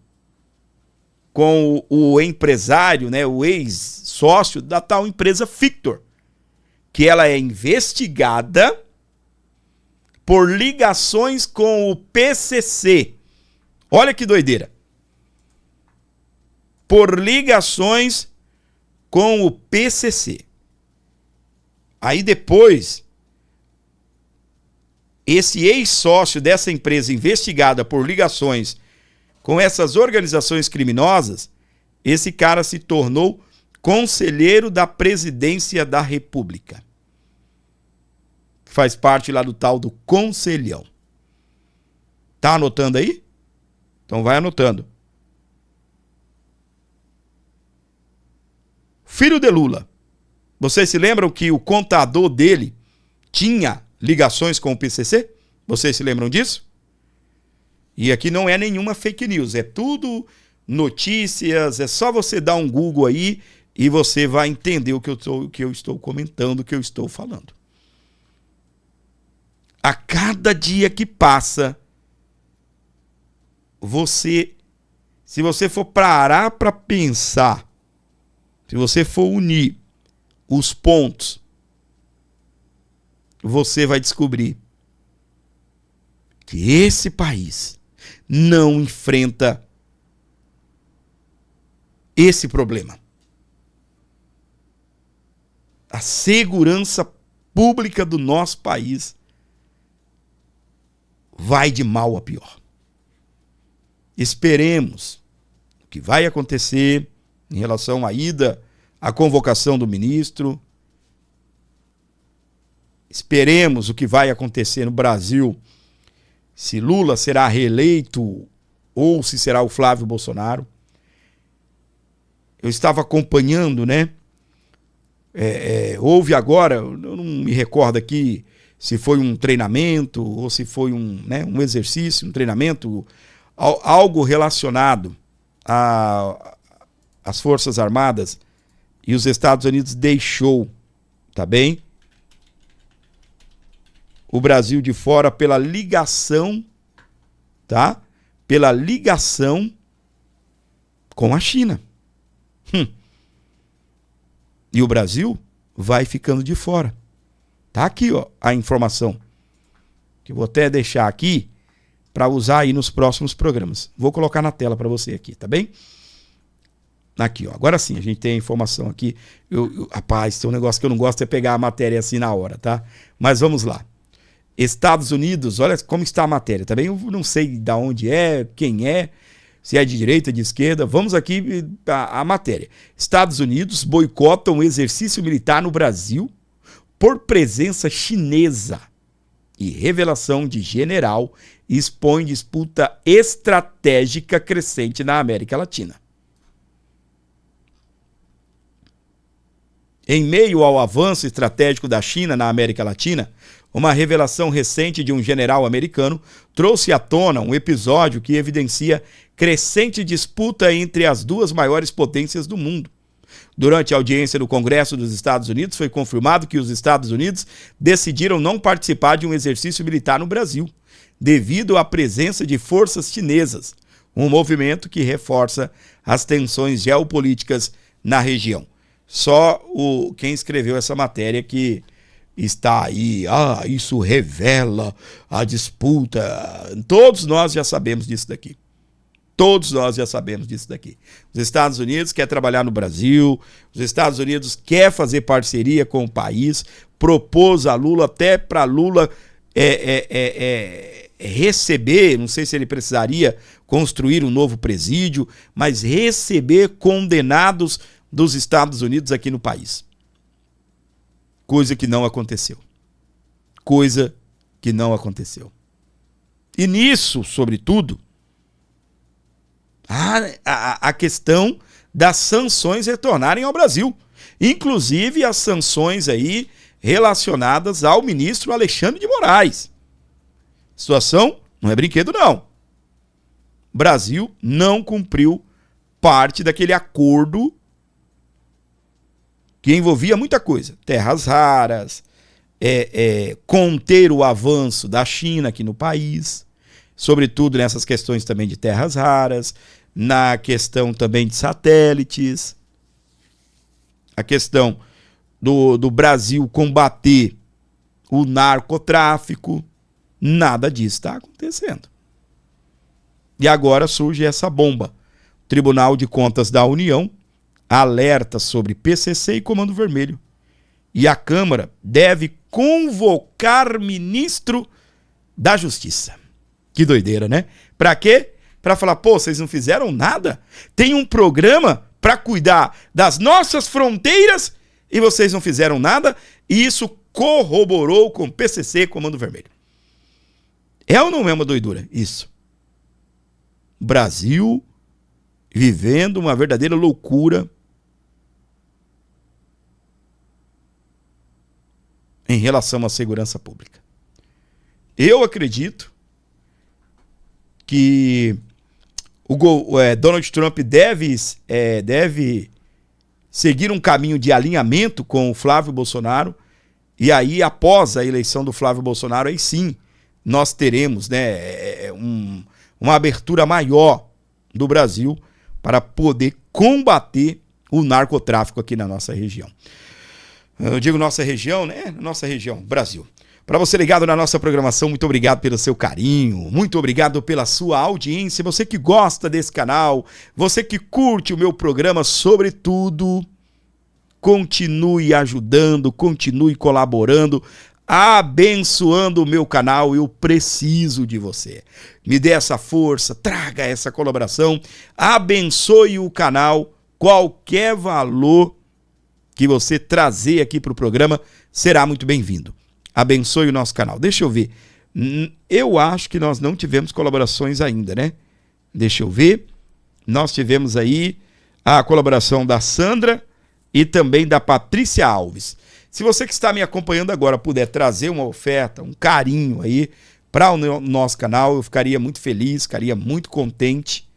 com o empresário, né, o ex-sócio da tal empresa Fictor, que ela é investigada por ligações com o PCC. Olha que doideira. Por ligações com o PCC. Aí depois, esse ex-sócio dessa empresa investigada por ligações com essas organizações criminosas, esse cara se tornou conselheiro da presidência da República. Faz parte lá do tal do Conselhão. Tá anotando aí? Então vai anotando. Filho de Lula. Vocês se lembram que o contador dele tinha ligações com o PCC? Vocês se lembram disso? E aqui não é nenhuma fake news, é tudo notícias, é só você dar um Google aí e você vai entender o que eu estou comentando, o que eu estou falando. A cada dia que passa, se você for parar para pensar, se você for unir os pontos, você vai descobrir que esse país não enfrenta esse problema. A segurança pública do nosso país vai de mal a pior. Esperemos o que vai acontecer em relação à ida, à convocação do ministro. Esperemos o que vai acontecer no Brasil, se Lula será reeleito ou se será o Flávio Bolsonaro. Eu estava acompanhando, né? Houve agora, eu não me recordo aqui se foi um treinamento ou se foi um exercício, um treinamento, algo relacionado às Forças Armadas, e os Estados Unidos deixou, tá bem? O Brasil de fora pela ligação, tá? Pela ligação com a China. E o Brasil vai ficando de fora. Tá aqui, ó, a informação, que eu vou até deixar aqui para usar aí nos próximos programas. Vou colocar na tela para você aqui, tá bem? Aqui, ó. Agora sim, a gente tem a informação aqui. Rapaz, tem um negócio que eu não gosto é pegar a matéria assim na hora, tá? Mas vamos lá. Estados Unidos, olha como está a matéria, tá bem? Eu não sei de onde é, quem é, se é de direita, de esquerda. Vamos aqui a matéria. Estados Unidos boicotam o exercício militar no Brasil por presença chinesa. E revelação de general expõe disputa estratégica crescente na América Latina. Em meio ao avanço estratégico da China na América Latina, uma revelação recente de um general americano trouxe à tona um episódio que evidencia crescente disputa entre as duas maiores potências do mundo. Durante a audiência no Congresso dos Estados Unidos, foi confirmado que os Estados Unidos decidiram não participar de um exercício militar no Brasil, devido à presença de forças chinesas, um movimento que reforça as tensões geopolíticas na região. Só quem escreveu essa matéria que está aí, isso revela a disputa. Todos nós já sabemos disso daqui. Todos nós já sabemos disso daqui. Os Estados Unidos quer trabalhar no Brasil, os Estados Unidos quer fazer parceria com o país, propôs a Lula, até para Lula receber, não sei se ele precisaria construir um novo presídio, mas receber condenados dos Estados Unidos aqui no país. Coisa que não aconteceu. Coisa que não aconteceu. E nisso, sobretudo, a questão das sanções retornarem ao Brasil. Inclusive as sanções aí relacionadas ao ministro Alexandre de Moraes. A situação não é brinquedo, não. O Brasil não cumpriu parte daquele acordo que envolvia muita coisa. Terras raras, conter o avanço da China aqui no país, sobretudo nessas questões também de terras raras, na questão também de satélites, a questão do Brasil combater o narcotráfico. Nada disso está acontecendo. E agora surge essa bomba. O Tribunal de Contas da União alerta sobre PCC e Comando Vermelho. E a Câmara deve convocar ministro da Justiça. Que doideira, né? Pra quê? Pra falar, vocês não fizeram nada? Tem um programa pra cuidar das nossas fronteiras e vocês não fizeram nada? E isso corroborou com PCC e Comando Vermelho. É ou não é uma doidura? Isso. O Brasil vivendo uma verdadeira loucura em relação à segurança pública. Eu acredito que Donald Trump deve seguir um caminho de alinhamento com o Flávio Bolsonaro, e aí, após a eleição do Flávio Bolsonaro, aí sim, nós teremos, né, uma abertura maior do Brasil para poder combater o narcotráfico aqui na nossa região. Eu digo nossa região, né? Nossa região, Brasil. Para você ligado na nossa programação, muito obrigado pelo seu carinho, muito obrigado pela sua audiência, você que gosta desse canal, você que curte o meu programa, sobretudo, continue ajudando, continue colaborando, abençoando o meu canal, eu preciso de você. Me dê essa força, traga essa colaboração, abençoe o canal, qualquer valor que você trazer aqui para o programa será muito bem-vindo. Abençoe o nosso canal. Deixa eu ver. Eu acho que nós não tivemos colaborações ainda, né? Deixa eu ver. Nós tivemos aí a colaboração da Sandra e também da Patrícia Alves. Se você que está me acompanhando agora puder trazer uma oferta, um carinho aí para o nosso canal, eu ficaria muito feliz, ficaria muito contente,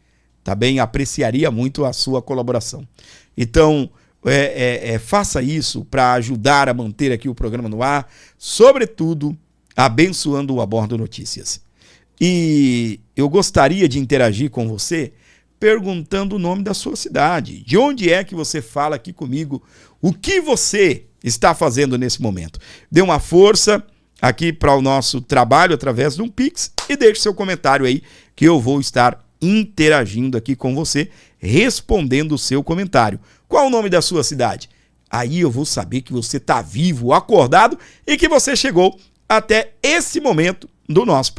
tá bem? Apreciaria muito a sua colaboração. Então, faça isso para ajudar a manter aqui o programa no ar, sobretudo abençoando o Abordo Notícias. E eu gostaria de interagir com você perguntando o nome da sua cidade, de onde é que você fala aqui comigo, o que você está fazendo nesse momento. Dê uma força aqui para o nosso trabalho através de um Pix e deixe seu comentário aí que eu vou estar interagindo aqui com você, respondendo o seu comentário. Qual o nome da sua cidade? Aí eu vou saber que você está vivo, acordado e que você chegou até esse momento do nosso programa.